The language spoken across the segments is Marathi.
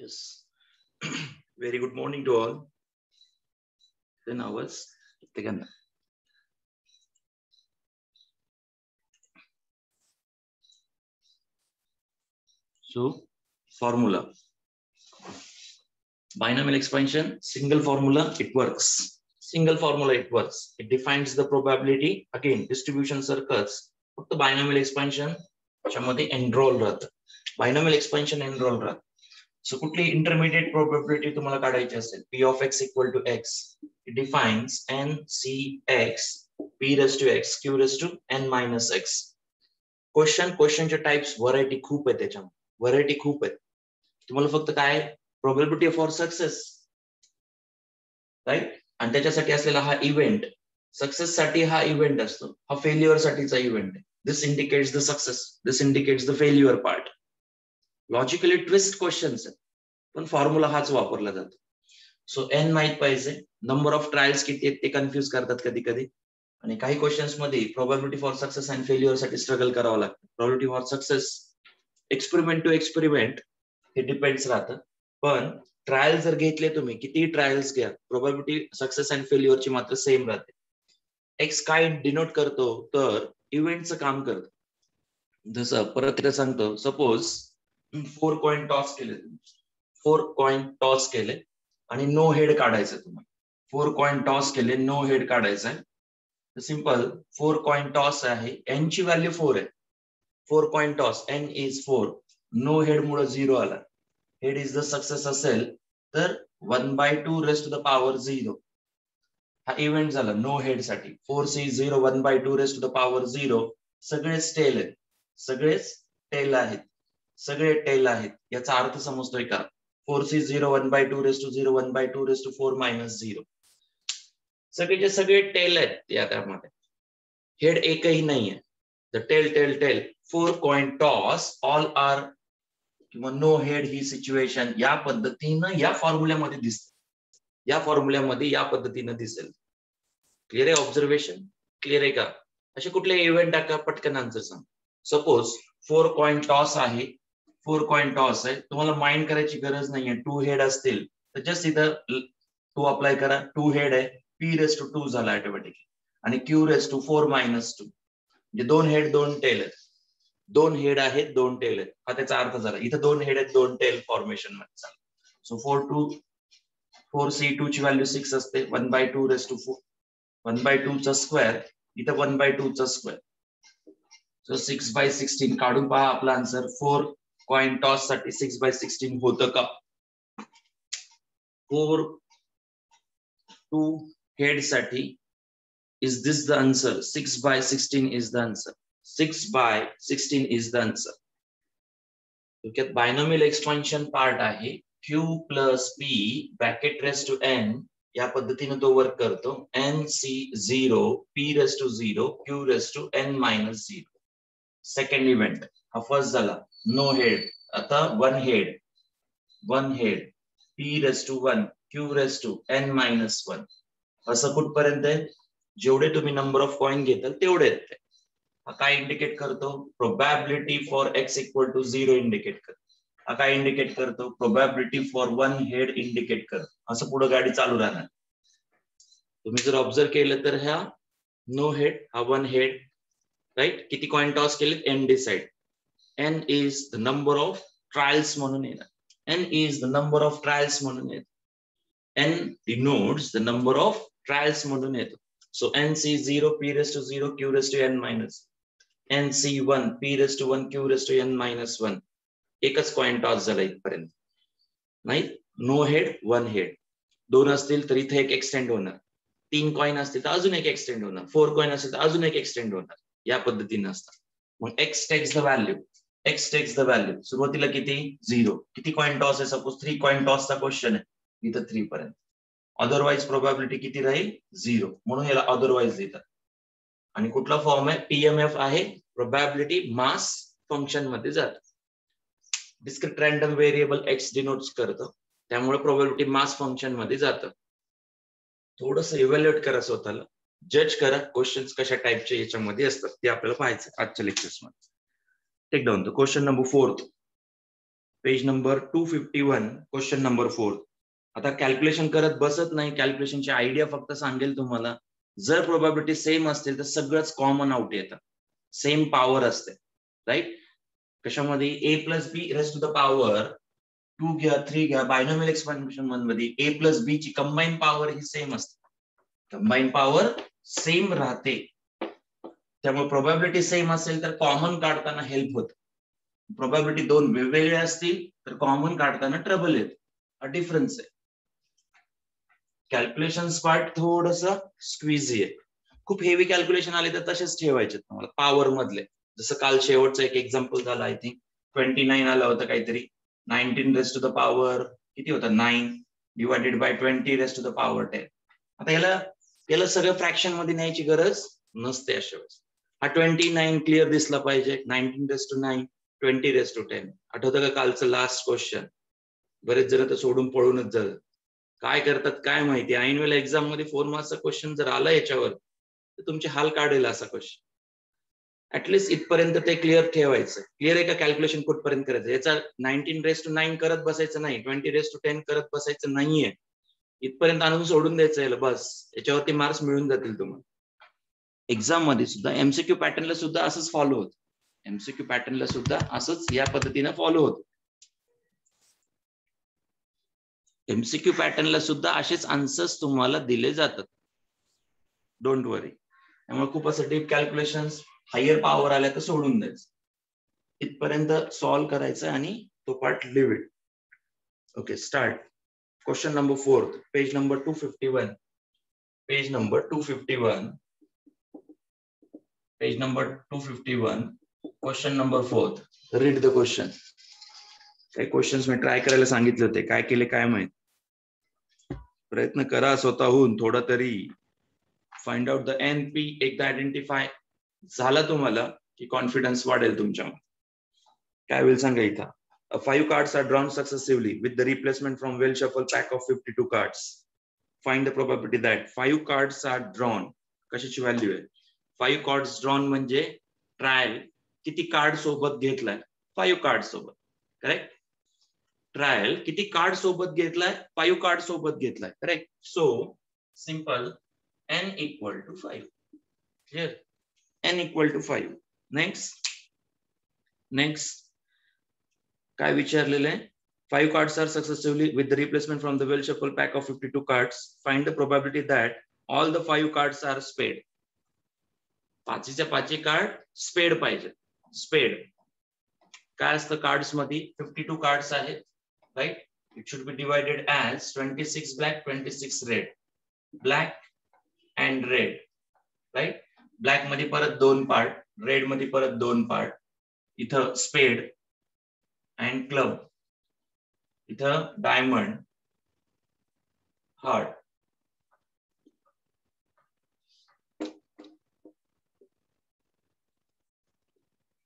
Yes. Very good morning to all. 10 hours. So, formula. Binomial expansion, single formula, it works. Single formula, it works. It defines the probability. Again, distribution circles. But the binomial expansion, enroll राहतं. Binomial expansion enroll राहतं. So, कुठली intermediate probability तुम्हाला काढायची असेल, P of x equal to x. It defines NCX, P raised to x, Q raised to n minus x. क्वेश्चनचे टाइप्स व्हरायटी खूप आहे त्याच्यामध्ये. व्हरायटी खूप आहे. तुम्हाला फक्त काय प्रोबॅबिलिटी फॉर सक्सेस राईट आणि त्याच्यासाठी असलेला हा इव्हेंट सक्सेस साठी हा इव्हेंट असतो, हा फेल्युअर साठीचा इव्हेंट आहे. This indicates the success, this indicates the failure part. Logically twist questions आहेत पण फॉर्म्युला हाच वापरला जातो. सो एन माहित पाहिजे, नंबर ऑफ ट्रायल्स किती आहेत ते कन्फ्युज करतात कधी कधी, आणि काही क्वेश्चन्स मध्ये probability for success and failure साठी स्ट्रगल करावं लागतं. Probability for success experiment to experiment हे डिपेंड्स राहतं, पण ट्रायल जर घेतले तुम्ही किती ट्रायल्स घ्या, प्रोबॅबिलिटी सक्सेस अँड फेल्युअरची मात्र सेम राहते. एक्स काय डिनोट करतो तर इव्हेंटचं काम करतो. जसं परत एकदा सांगतो, सपोज 4 कॉइन टॉस केले, 4 कॉइन टॉस केले आणि नो हेड काढायचं तुम्हाला. 4 कॉइन टॉस केले, नो हेड काढायचं आहे. सिंपल 4 कॉइन टॉस आहे, एन ची व्हॅल्यू 4 आहे. 4 coin toss, N is 4, no head मुळे 0 आला. हेड इज द सक्सेस असेल तर 1/2 रेस्ट टू द पॉवर 0 हा इव्हेंट झाला नो हेड साठी. 4C0 1/2 raised to the power 0. सगळेच टेल आहेत, सगळेच टेल आहेत, सगळे टेल आहेत. याचा अर्थ समजतोय का? 4C0 1/2 raised to 0 1/2 raised to 4 minus 0 सगळेचे सगळे टेल आहेत त्यामध्ये. हेड एकही नाहीये. The tail tail tail 4 coin toss all are किंवा नो हेड ही सिच्युएशन या पद्धतीनं या फॉर्म्युल्यामध्ये दिसते. या फॉर्म्युल्यामध्ये या पद्धतीनं दिसेल. क्लिअर आहे? ऑब्झर्वेशन क्लिअर आहे का? असे कुठले इव्हेंट टाका, पटकन आन्सर सांग. सपोज 4 कॉइन टॉस आहे, 4 कॉइन टॉस आहे, तुम्हाला माइंड करायची गरज नाहीये. 2 हेड असतील तर जस्ट इथं 2 अप्लाय करा. 2 हेड आहे, P रेस टू 2 झाला ऑटोमॅटिकली आणि Q रेस टू 4 मायनस 2 म्हणजे 2 हेड 2 टेल आहेत. 2 हेड आहेत 2 टेल आहेत, हा त्याचा अर्थ झाला. इथं 2 हेड आहेत 2 टेल फॉर्मेशन मध्ये चालू. सो 4C2 ची व्हॅल्यू 6 असते, 1/2 रेस टू 4, 1/2 चा स्क्वेअर, इथं 1/2 चा स्क्वेअर. सो 6/16 काढून पहा आपला आन्सर. 4 कॉइन टॉस साठी 6/16 होतं का? 4 2 हेड साठी is this the answer? 6/16 is the answer. 6/16 is the answer. Okay, binomial expansion part आहे. Q plus P bracket raised to n या पद्धतीने तो वर्क करतो. NC0 P raised to 0 Q raised to n minus 0. Second event हा फर्स्ट झाला नो हेड. आता 1 head P raised to 1 Q raised to n minus 1. असं कुठपर्यंत आहे? जेवढे तुम्ही नंबर ऑफ कॉइन घेताल तेवढे आहेत. हा काय इंडिकेट करतो? Probability for x equal to 0 indicate करतो. हा काय इंडिकेट करतो? प्रोबॅबिलिटी फॉर 1 हेड इंडिकेट करतो. असं पुढे गाडी चालू राहणार. तुम्ही जर ऑब्झर्व केलं तर ह्या नो हेड, हा 1 हेड राईट. किती कॉइन टॉस केले? n decide. n is the number of trials म्हणून येणार. n is the number of trials म्हणून येतो. n denotes the number of trials म्हणून येतो. So NC0 P raised to 0 Q raised to n minus. NC1 P raised to 1 Q raised to n minus 1. एकच कॉइन टॉस झाला इथपर्यंत. नाही, नो हेड 1 हेड. 2 असतील तर इथे एक एक्सटेंड होणार. 3 कॉइन असतील तर अजून एक एक्सटेंड होणार. 4 कॉइन असतील तर अजून एक एक्सटेंड होणार. या पद्धतीने असतात. मग x takes the value. x takes the value. सुरुवातीला किती? 0. किती कॉइन टॉस आहे? सपोज 3 कॉइन टॉसचा क्वेश्चन आहे, इथं 3 पर्यंत. अदरवाइज प्रोबॅबिलिटी किती राहील? 0. म्हणून याला अदरवाइज लिहितात. आणि कुठला फॉर्म आहे? PMF आहे. प्रोबॅबिलिटी मास फंक्शन मध्ये जात. Discrete random variable x denotes करतो, त्यामुळे प्रोबॅबिलिटी मास फंक्शन मध्ये जातं. थोडंसं इव्हॅल्युएट करा स्वतःला, जज करा क्वेश्चन्स कशा टाइपचे याच्यामध्ये असतात ते आपल्याला पाहायचं आजच्या लेक्चर्स मध्ये. Take down the question number 4. Page number 251 question number 4. आता कॅल्क्युलेशन करत बसत नाही, कॅल्क्युलेशनची आयडिया फक्त सांगेल तुम्हाला. जर प्रोबॅबिलिटी सेम असतील तर सगळंच कॉमन आउट येतं, सेम पॉवर असते, राईट. कशामध्ये a plus B raised to the power 2 घ्या 3 घ्या, बायनॉमियल एक्सपान्शन मध्ये a प्लस बी ची कंबाईन पॉवर ही सेम असते, कंबाईन पॉवर सेम राहते. त्यामुळे प्रोबॅबिलिटी सेम असेल तर कॉमन काढताना हेल्प होते. प्रोबॅबिलिटी दोन वेगवेगळे असतील तर कॉमन काढताना ट्रबल येते, हा डिफरन्स आहे. कॅल्क्युलेशन पार्ट थोडस स्क्वीझी आहे. खूप हेवी कॅल्क्युलेशन आले तर तसेच ठेवायचे तुम्हाला पॉवर मधले. जसं काल शेवटचं एक एक्झाम्पल झालं, आय थिंक 29 आलं होतं काहीतरी. 19 रेस टू द पॉवर किती होतं 9 divided by 20 raised to the power 10. आता याला सगळं फ्रॅक्शन मध्ये न्यायची गरज नसते अशा वेळेस. हा 29 क्लिअर दिसला पाहिजे. 19 रेस टू 9 20 रेस टू 10. आठवतं का कालचं लास्ट क्वेश्चन? बरेच जण तर सोडून पळूनच झालं. काय करतात काय माहिती, ऐन वेळेला एक्झाम मध्ये 4 मार्क्सचा क्वेश्चन जर आला याच्यावर तर तुमचे हाल काढेल असा क्वेश्चन. ऍटलीस्ट इथपर्यंत ते क्लिअर ठेवायचं. क्लिअर आहे का कॅल्क्युलेशन कुठपर्यंत करायचं? याचा 19 रेस टू 9 करत बसायचं नाही, 20 रेस टू 10 करत बसायचं नाहीये. इथपर्यंत आणून सोडून द्यायचं याला बस. याच्यावरती मार्क्स मिळून जातील तुम्हाला. एक्झाम मध्ये सुद्धा एमसीक्यू पॅटर्नला सुद्धा असंच फॉलो होत. एमसीक्यू पॅटर्नला सुद्धा असंच या पद्धतीने फॉलो होत. एमसीक्यू पॅटर्नला सुद्धा असेच आन्सर्स तुम्हाला दिले जातात. डोंट वरी. त्यामुळे खूप असं डीप कॅल्क्युलेशन हायर पॉवर आल्या तर सोडून द्यायचं. इथपर्यंत सॉल्व्ह करायचं आणि तो part leave it. Okay, start. Question number 4, page number 251. Page number 251. Page number 251. Question number 4. Read the question. काही क्वेश्चन्स मी ट्राय करायला सांगितले होते, काय केले काय माहित. प्रयत्न करा स्वतःहून थोडा तरी. Find out the NP. एकदा आयडेंटिफाय झाला तुम्हाला की कॉन्फिडन्स वाढेल तुमच्या. काय होईल सांगा इथं. 5 cards are drawn successively with the replacement from well shuffle pack of 52 cards. Find the probability that 5 cards are drawn. कशाची व्हॅल्यू आहे? 5 cards drawn म्हणजे ट्रायल किती कार्ड सोबत घेतलाय? 5 कार्ड सोबत. करेक्ट. ट्रायल किती कार्ड सोबत घेतलाय? 5 कार्ड सोबत घेतलाय. Correct. So simple n equal to 5. Clear? n equal to 5. Next. काय विचारलेलं आहे? 5 cards are successively with the replacement from the well shuffle pack of 52 cards. Find the probability that all the 5 cards are spade. पाचीच्या पाची कार्ड स्पेड पाहिजे. स्पेड काय असतं कार्ड्स मध्ये? 52 कार्ड्स आहेत, right. It should be divided as 26 black 26 red. Black and red, right. Black मध्ये परत 2 पार्ट, रेड मध्ये परत 2 पार्ट. इथं स्पेड अँड क्लब, इथं डायमंड, हार्ट.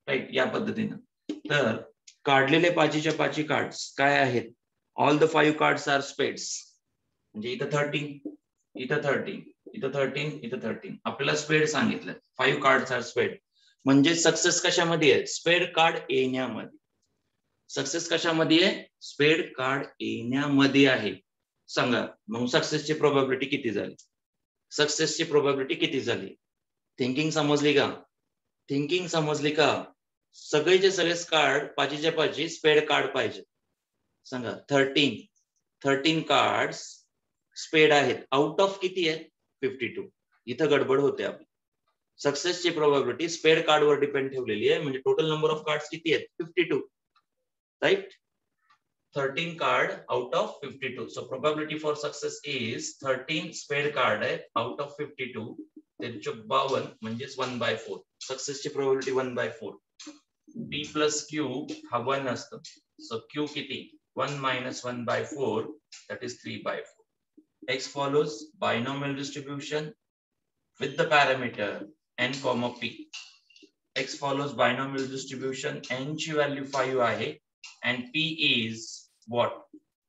राईट, या पद्धतीनं. तर काढलेले पाचीच्या पाची कार्ड्स काय आहेत? All the 5 cards are spades. म्हणजे इथं 13, इथं 13, इथं 13, इथं 13. आपल्याला स्पेड सांगितलं. 5 कार्ड्स आर स्पेड. म्हणजे सक्सेस कशामध्ये आहे? स्पेड कार्ड येण्यामध्ये. सक्सेस कशामध्ये आहे? स्पेड कार्ड येण्यामध्ये आहे. सांगा मग सक्सेसची प्रोबॅबिलिटी किती झाली? सक्सेसची प्रोबॅबिलिटी किती झाली? थिंकिंग समजली का? थिंकिंग समजली का? सगळेचे सगळे कार्ड पाचीच्या पाची स्पेड कार्ड पाहिजे. सांगा 13 कार्ड्स स्पेड आहेत. आउट ऑफ किती आहे? 52. इथं गडबड होते आपली. सक्सेसची प्रोबॅबिलिटी स्पेड कार्डवर डिपेंड ठेवलेली आहे. म्हणजे टोटल नंबर ऑफ कार्ड्स किती आहेत? 52, right. 13 card out of 52. So probability for success is 13 spade card आहे out of 52. त्याचे 52 म्हणजेच 1/4. सक्सेसची प्रोबॅबिलिटी 1/4. p plus q हा 1 असतो. So q किती? 1 minus 1/4, that is 3/4. X follows binomial distribution with the parameter n, p. X follows binomial distribution. n ची व्हॅल्यू 5 आहे and p is what?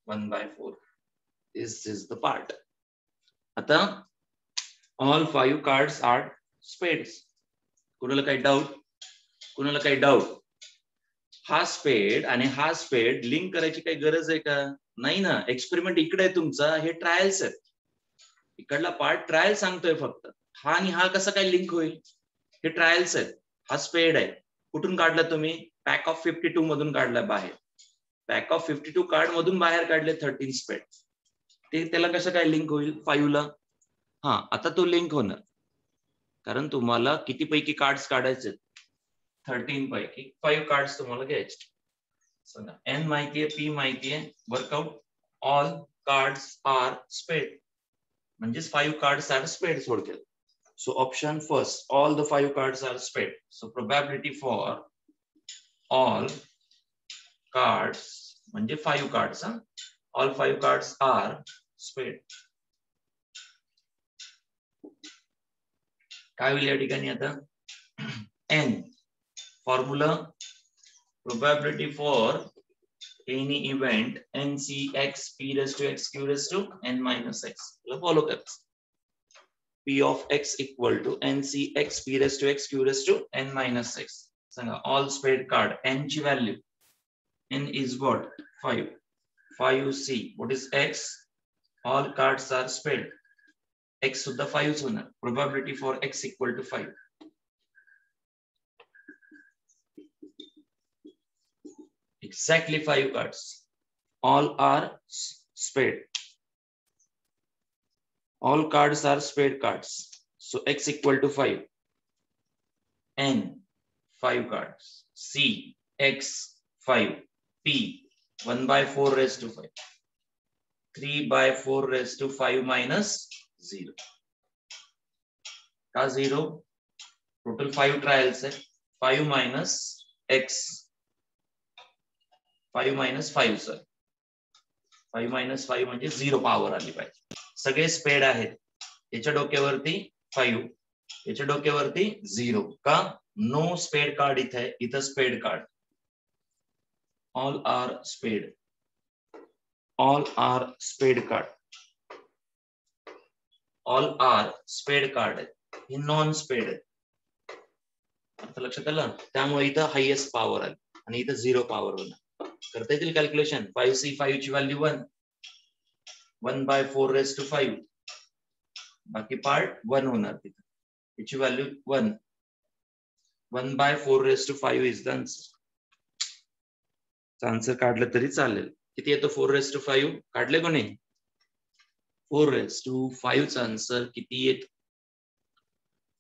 1/4. This is the part. आता all 5 cards are spades. कुणाला काही डाऊट? हा स्पेड आणि हा स्पेड लिंक करायची काही गरज आहे का? नाही ना. एक्सपेरिमेंट इकडे आहे तुमचा, हे ट्रायल्स आहेत. इकडला पार्ट ट्रायल सांगतोय फक्त. हा आणि हा कसा काय लिंक होईल? हे ट्रायल्स आहेत. हा स्पेड आहे. कुठून काढला तुम्ही? पॅक ऑफ 52 मधून काढला बाहेर. पॅक ऑफ 52 कार्ड मधून बाहेर काढले 13 स्पेड. ते त्याला कसं काय लिंक होईल 5 ला? हा, आता तो लिंक होणार, कारण तुम्हाला किती पैकी कार्ड्स काढायचे? 13 पैकी 5 कार्ड्स तुम्हाला घ्यायचे. सांगा, एन माहितीये, पी माहितीये, वर्कआउट ऑल कार्ड्स आर स्पेड, म्हणजेच 5 कार्ड्स आर स्पेड थोडक्यात. So option first, all the 5 cards are spade. So probability for all cards, म्हणजे 5 cards, all 5 cards are spade. काय होईल या ठिकाणी आता? n formula, probability for any event ncx p raised to x q raised to n minus x. Follow कर. P of x equal to ncx p raised to x q raised to n minus x. सांगा, all spade card n ची value, n is what? 5. 5c. What is x? All cards are spade. x सुद्धा 5 होणार. Probability for x equal to 5. Exactly 5 cards. All are spade. All cards are spade cards. So x equal to 5. N 5 cards. C x 5. P 1 by 4 raised to 5. 3 by 4 raised to 5 minus 0. का 0? Total 5 trials है. 5 minus x. 5 minus 5 sir. 5 minus 5 म्हणजे 0 पॉवर आली पाहिजे. सगळे स्पेड आहेत. याच्या डोक्यावरती 5, याच्या डोक्यावरती 0. का? नो स्पेड कार्ड इथे आहे, इथं स्पेड कार्ड. ऑल आर स्पेड. ऑल आर स्पेड कार्ड. ऑल आर स्पेड कार्ड आहे. हे नॉन स्पेड आहे. आता लक्षात आलं? त्यामुळे इथं हायेस्ट पॉवर आली आणि इथं 0 पॉवर होणार. करता येतील कॅल्क्युलेशन? 5c 5 ची व्हॅल्यू 1. 1 by 4 raised to 5. बाकी पार्ट 1 होणार तिथे. याची value 1. 1 by 4 raised to 5 is the answer. Answer काढलं तरी चालेल. किती येतो 4 raised to 5? काढले कोणी? 4 raised to 5 चा आन्सर किती येत?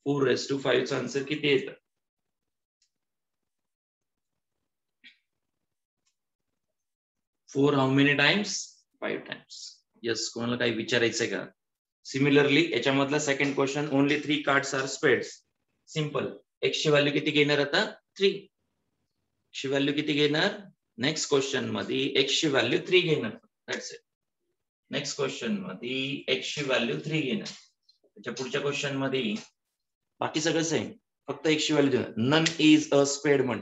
4 raised to 5 चा आन्सर किती येतं? 4 how many times? 5 times. Yes, कोणाला काही विचारायचंय का? सिमिलरली याच्यामधला second question, only 3 cards are spades. Simple. x ची व्हॅल्यू किती घेणार आता? 3. ची व्हॅल्यू किती घेणार? नेक्स्ट क्वेश्चन मध्ये x ची व्हॅल्यू 3 घेणार. That's it. नेक्स्ट क्वेश्चन मध्ये x ची व्हॅल्यू 3 घेणार. त्याच्या पुढच्या क्वेश्चन मध्ये बाकी सगळं सेम, फक्त x ची व्हॅल्यू देणार. नन इज अ स्पेड म्हण.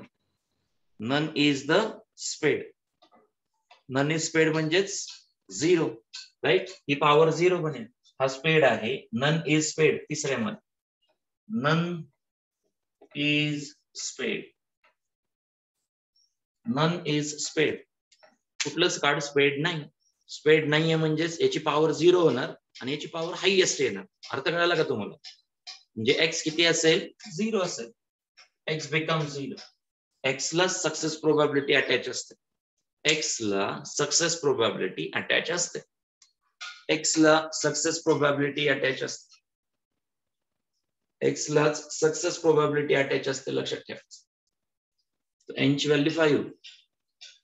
नन इज द स्पेड. नन इज स्पेड म्हणजेच 0, राईट? ही पॉवर 0 बनेल. हा स्पेड आहे. नन इज स्पेड तिसऱ्या मध्ये. नन इज स्पेड. नन इज स्पेड. कुठलंच कार्ड स्पेड नाही. स्पेड नाहीये म्हणजेच याची पॉवर 0 होणार आणि याची पॉवर हायएस्ट येणार. अर्थ कळाला का तुम्हाला? म्हणजे x किती असेल? 0 असेल. x become 0. x ला सक्सेस प्रोबॅबिलिटी अटॅच असते. x ला सक्सेस प्रोबॅबिलिटी अटॅच असते. x ला सक्सेस प्रोबॅबिलिटी अटॅच असते. x ला सक्सेस प्रोबॅबिलिटी अटॅच असते, लक्षात ठेवायचं. n ची value 5.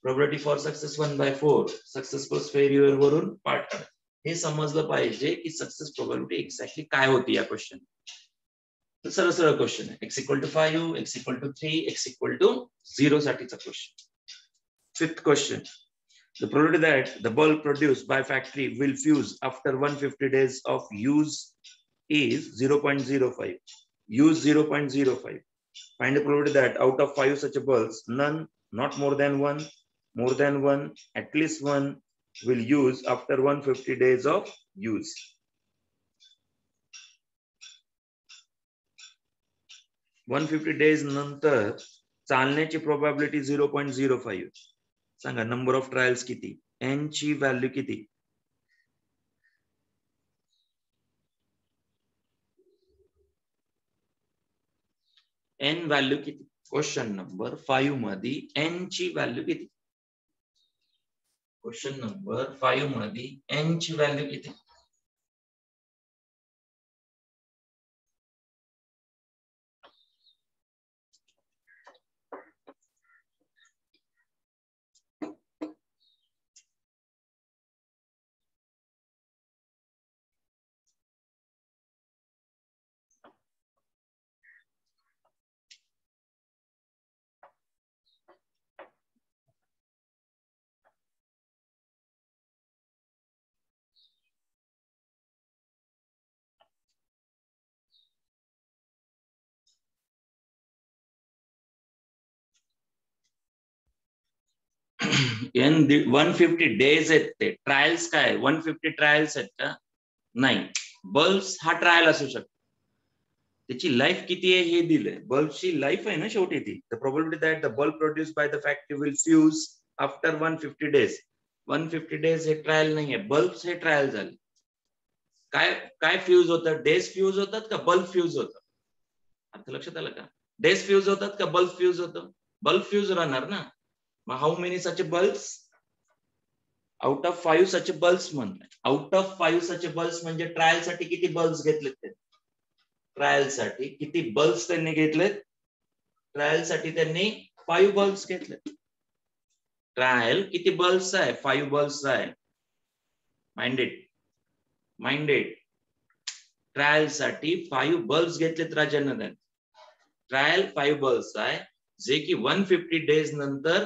Probability for success 1 by 4. Successful failure वरून पार्ट करा. हे समजलं पाहिजे की सक्सेस प्रोबॅबिलिटी एक्झॅक्टली काय होती या क्वेश्चन. तर सरळ सरळ क्वेश्चन आहे. x equal to 5, x equal to 3, x equal to 0 साठीचा question. Fifth question. The probability that the bulb produced by factory will fuse after 150 days of use is 0.05. Use 0.05. Find the probability that out of 5 such bulbs, none, not more than one, at least one will use after 150 days of use. (150 days नंतर चालण्याची प्रोबॅबिलिटी 0.05. सांगा नंबर ऑफ ट्रायल्स किती, एन ची व्हॅल्यू किती? एन व्हॅल्यू किती? क्वेश्चन नंबर 5 मध्ये एन ची व्हॅल्यू किती? क्वेश्चन नंबर 5 मध्ये एन ची व्हॅल्यू किती? एन 150 डेज आहेत ते. ट्रायल्स काय 150 ट्रायल्स आहेत का? नाही. बल्ब्स हा ट्रायल असू शकतो. त्याची लाईफ किती आहे हे दिलंय. बल्बची लाईफ आहे ना शेवटी ती. The probability that the bulb produced by the factory will fuse after 150 days. 150 days हे ट्रायल नाहीये, बल्ब्स हे ट्रायल झाले. काय काय फ्यूज होतं? डेज फ्यूज होतात का बल्ब फ्यूज होतं? आता लक्षात आलं का? डेज फ्यूज होतात का बल्ब फ्यूज होतं? बल्ब फ्यूज राहणार ना. मग how many such bulbs? Out of 5 such bulbs म्हणतात. आउट ऑफ 5 सच बल्ब्स म्हणजे ट्रायल साठी किती बल्ब्स घेतलेत ते? ट्रायल साठी किती बल्ब्स त्यांनी घेतलेत? ट्रायल साठी त्यांनी 5 बल्ब्स घेतलेत. ट्रायल किती बल्ब्स आहे? 5 बल्ब्स आहे. माइंडेड ट्रायल साठी 5 बल्ब्स घेतलेत राजांना. ट्रायल 5 बल्ब्स आहे जे की 150 डेज नंतर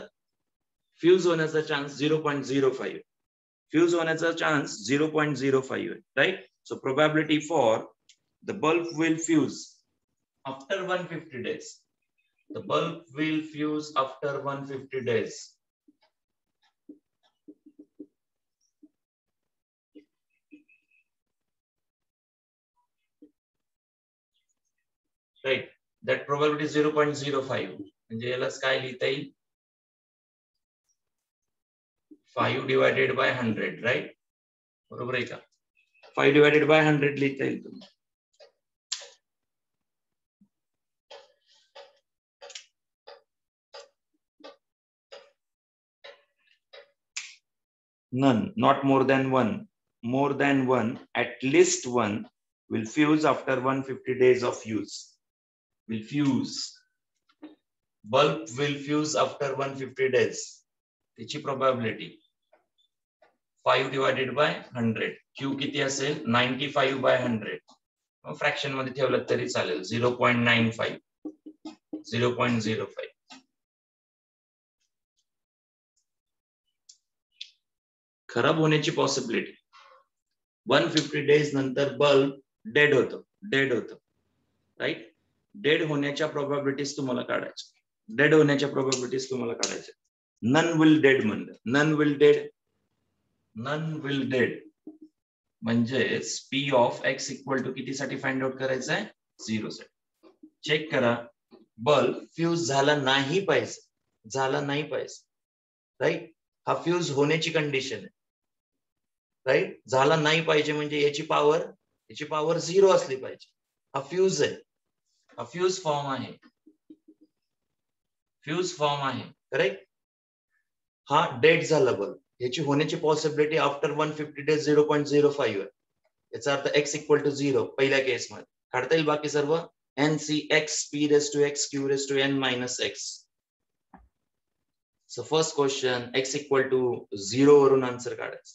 फ्यूज होण्याचा चान्स 0.05. फ्यूज होण्याचा चान्स 0.05 आहे. Right. So probability for the bulb will fuse after 150 days. The bulb will fuse after 150 days. Right. That probability is 0.05. म्हणजे याला काय लिहिता येईल? 5 divided by 100. Right. बरोबर आहे का? 5 divided by 100 लिहिता येईल तुम्ही. None, not more than one. More than one, at least one will fuse after 150 days of use. Will fuse. Bulb will fuse after 150 days. त्याची probability 5 divided by 100. Q किती असेल? 95 by 100. फ्रॅक्शन मध्ये ठेवलं तरी चालेल. 0.95. 0.05. खराब होण्याची पॉसिबिलिटी 150 डेज नंतर बल्ब डेड होतो. राईट. डेड होण्याच्या प्रोबॅबिलिटीज तुम्हाला काढायच्या. डेड होण्याच्या प्रोबॅबिलिटीज तुम्हाला काढायच्या. नन विल डेड म्हणलं. नन विल डेड म्हणजे P of x equal to किती साठी फाइंड आउट करायचं आहे? 0 साठी. चेक करा. बल्ब फ्यूज झाला नाही पाहिजे. राईट. हा फ्यूज होण्याची कंडिशन आहे. राईट. झाला नाही पाहिजे म्हणजे याची पॉवर 0 असली पाहिजे. हा फ्यूज आहे. हा फ्यूज फॉर्म आहे. करेक्ट. हा डेड झाला बल्ब. याची होण्याची पॉसिबिलिटी आफ्टर 150 डेज 0.05 आहे. याचा अर्थ एक्स इक्वल टू 0 पहिल्या केस मध्ये. काढता येईल बाकी सर्व. N C X P raised to X Q raised to N minus X. So first question X equal to 0 वरून आन्सर काढायचं.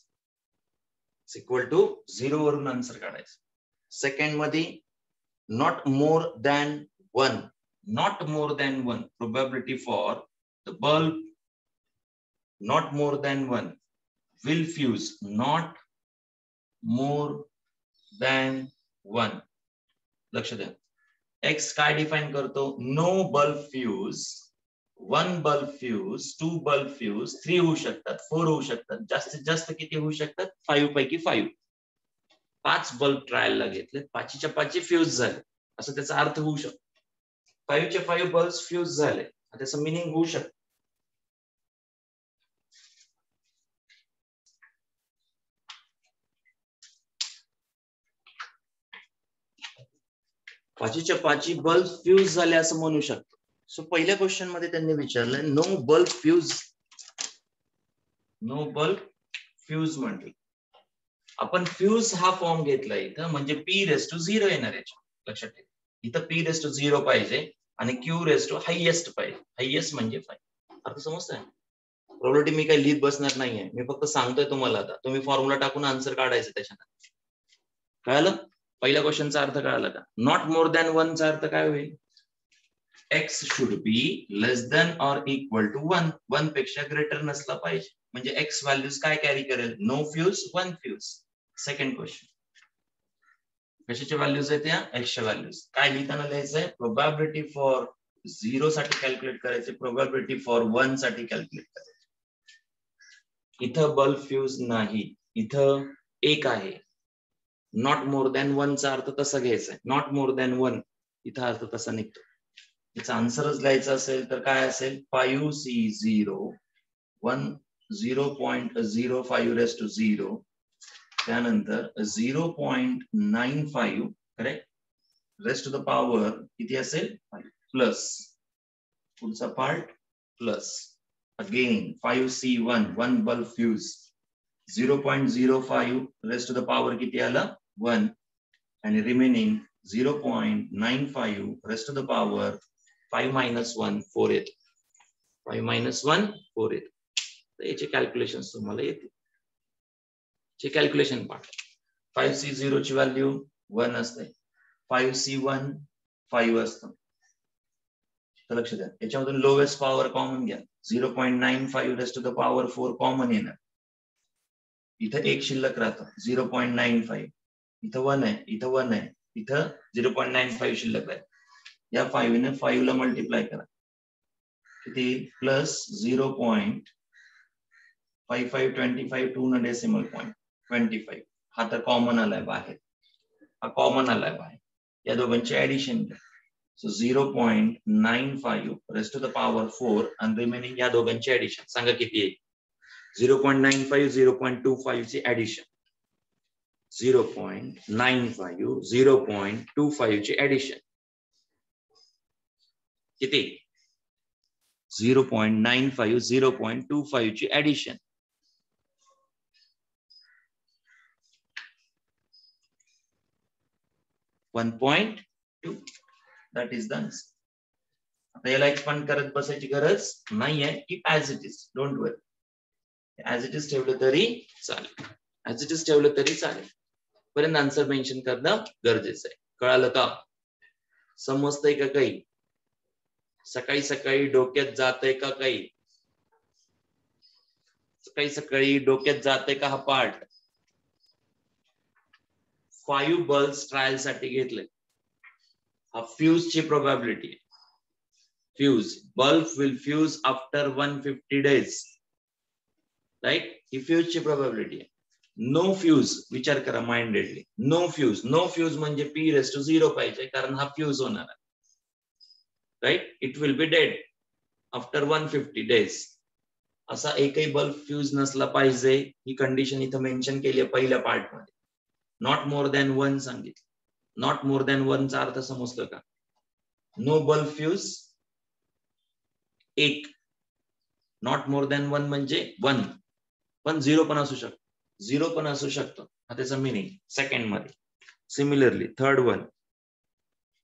इक्वल टू 0 वरून आन्सर काढायचं. सेकंड मध्ये not more than 1 probability for the bulb not more than 1 will fuse. Not more than 1. लक्ष द्या. X काय डिफाइन करतो? No bulb fuse. 1 bulb fuse, 2 bulb fuse, 3 होऊ शकतात, 4 होऊ शकतात. जास्तीत जास्त किती होऊ शकतात? 5 पैकी 5. 5 बल्ब ट्रायलला घेतले. 5च्या 5 फ्यूज झाले असं त्याचा अर्थ होऊ शकतो. 5चे 5 बल्ब फ्यूज झाले. त्याचं मिनिंग होऊ शकतं. पाचीच्या पाची बल्ब फ्यूज झाले असं म्हणू शकतो. सो पहिल्या क्वेश्चन मध्ये त्यांनी विचारलंय no bulb fuse. No bulb fuse म्हटलं. आपण फ्यूज हा फॉर्म घेतला इथं म्हणजे P⁻0 येणार याच्या लक्षात ठेवा. इथं P⁻0 पाहिजे आणि Q⁻ हायेस्ट पाहिजे. हायेस्ट म्हणजे 5. अर्थ समजतंय? प्रोबॅबिलिटी मी काही लिहित बसणार नाहीये, मी फक्त सांगतोय तुम्हाला. आता तुम्ही फॉर्म्युला टाकून आन्सर काढायचं त्याच्यानंतर. कळालं? पहिल्या क्वेश्चनचा अर्थ कळाला का? नॉट मोर दॅन 1 चा अर्थ काय होईल? x should be less than or equal to 1. 1 पेक्षा ग्रेटर नसला पाहिजे. म्हणजे x व्हॅल्यूज काय कॅरी करेल? No fuse, 1 fuse. Second question, कशाच्या व्हॅल्यूज आहेत या? x च्या व्हॅल्यूज. काय लिहिताना लिहायचंय? प्रोबॅबिलिटी फॉर 0 साठी कॅल्क्युलेट करायचे, प्रोबॅबिलिटी फॉर 1 साठी कॅल्क्युलेट करायचे. इथं बल्ब फ्यूज नाही, इथं 1 आहे. नॉट मोर दॅन 1 चा अर्थ तसा घ्यायचा. नॉट मोर दॅन 1 इथं अर्थ तसा निघतो. याचा आन्सरच लिहायचा असेल तर काय असेल? 5C0 1 0.05 त्यानंतर 0.95 correct raised to the power किती असेल? 5 प्लस पुढचा part plus again 5C1 1 bulb fuse 0.05 raised to the power किती आला? 1 आणि remaining 0.95 raised to the power 5 - 1 4 येते. 5 - 1 4 येते. तर याचे कॅल्क्युलेशन तुम्हाला येते. चे कॅल्क्युलेशन पार्ट 5C0 ची व्हॅल्यू 1 असते. 5C1 5 असतं. तर लक्ष द्या, याच्यामधून लोवेस्ट पॉवर कॉमन घ्या. 0.95 raised to the power 4 common येणार. इथं 1 शिल्लक राहतं 0.95. इथं 1 आहे, इथं 1 आहे, इथं 0.95 शिल्लक आहे. या 5 ने 5 ला मल्टिप्लाय करा. किती? प्लस 0.5525 2 न डेसिमल पॉइंट 25. हा तर कॉमन आलाय बाहेर, हा कॉमन आलाय बाहेर. या दोघांची ऍडिशन करा. So 0.95 raised to the power 4 आणि रिमेनिंग या दोघांची ऍडिशन सांगा किती आहे? 0.95 0.25 ची ऍडिशन. 0.95 0.25 ची ऍडिशन किती? 0.95 0.25 ची addition. $1.2 that is the answer. आता याला एक्सपांड करत बसायची गरज नाहीये. Keep as it is, don't worry. As it is ठेवलं तरी चालेल, ऍज इट इज ठेवलं तरी चालेल. पर्यंत आन्सर मेन्शन करणं गरजेचं आहे. कळालं का? समजतंय का काही? सकाळी सकाळी डोक्यात जातंय का काही? सकाळी सकाळी डोक्यात जातंय का हा पार्ट? 5 बल्ब्स ट्रायल साठी घेतले. हा फ्यूज ची probability. Fuse bulb will fuse after 150 days. Right? ही फ्यूज ची प्रोबॅबिलिटी आहे. नो फ्यूज विचार करा mindedly. No fuse, no fuse म्हणजे P⁻0 पाहिजे कारण हा फ्यूज होणार आहे. Right? It will be dead after 150 days. असा एकही बल्ब फ्यूज नसला पाहिजे. ही कंडिशन इथं मेन्शन केली आहे पहिल्या पार्ट मध्ये. नॉट मोर दॅन 1 सांगितलं. नॉट मोर दॅन 1 चा अर्थ समजतो का? No bulb fuse 1. Not more than 1 म्हणजे 1. पण 0 पण असू शकतो. 0 पण असू शकतो. हा त्याचा मिनिंग सेकंड मध्ये. सिमिलरली थर्ड वन,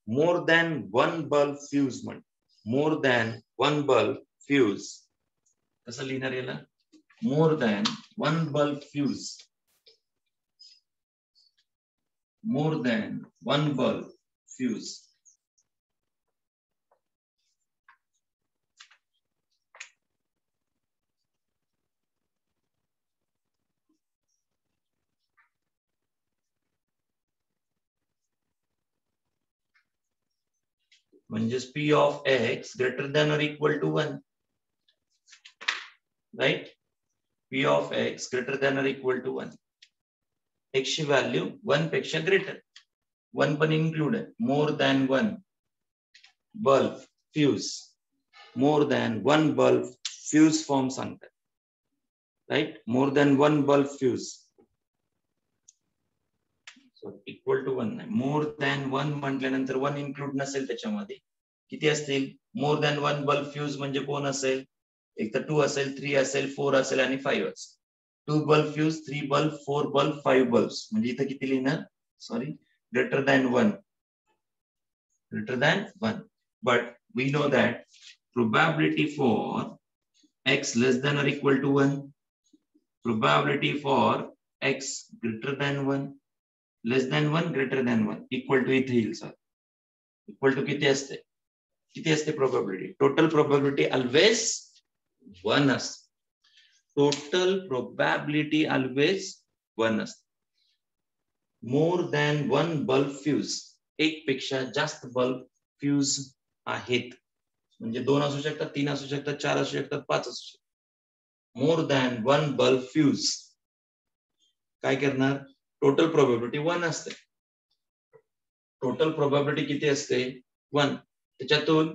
मोर दॅन 1 बल्ब फ्यूज म्हण. मोर दॅन 1 बल्ब फ्यूज कसं लिहिणार याला? मोर than 1 bulb fuse. more than 1 bulb fuse. म्हणजेच P of x greater than or equal to 1. Right? P of x greater than or equal to 1. x ची व्हॅल्यू 1 पेक्षा ग्रेटर. 1 पण इन्क्लूड आहे. More than 1 bulb fuse. More than one bulb fuse form सांगतात, right. More than one bulb fuse equal to one नाही, मोर दॅन वन म्हटल्यानंतर वन इन्क्लूड नसेल त्याच्यामध्ये. किती असतील? More than one bulb fuse म्हणजे कोण असेल? एक तर 2 असेल, 3 असेल, 4 असेल आणि 5 असेल. 2 bulb fuse, 3 bulb, 4 bulb, 5 bulbs. म्हणजे इथं किती लिहिणार? Sorry, greater than one. Greater than 1. But we know that probability for x less than or equal to 1, probability for x greater than 1, less than 1, greater than 1, equal to इथे येईल सर. इक्वल टू किती असते? किती असते probability? Total probability always 1 असते. Total probability always 1 असते. More than one bulb fuse, एक पेक्षा जास्त बल्ब फ्यूज आहेत. म्हणजे 2 असू शकतात, 3 असू शकतात, 4 असू शकतात, 5 असू शकतात. मोर दॅन वन बल्ब फ्यूज काय करणार? टोटल प्रोबॅबिलिटी 1 असते. टोटल प्रोबॅबिलिटी किती असते? 1. त्याच्यातून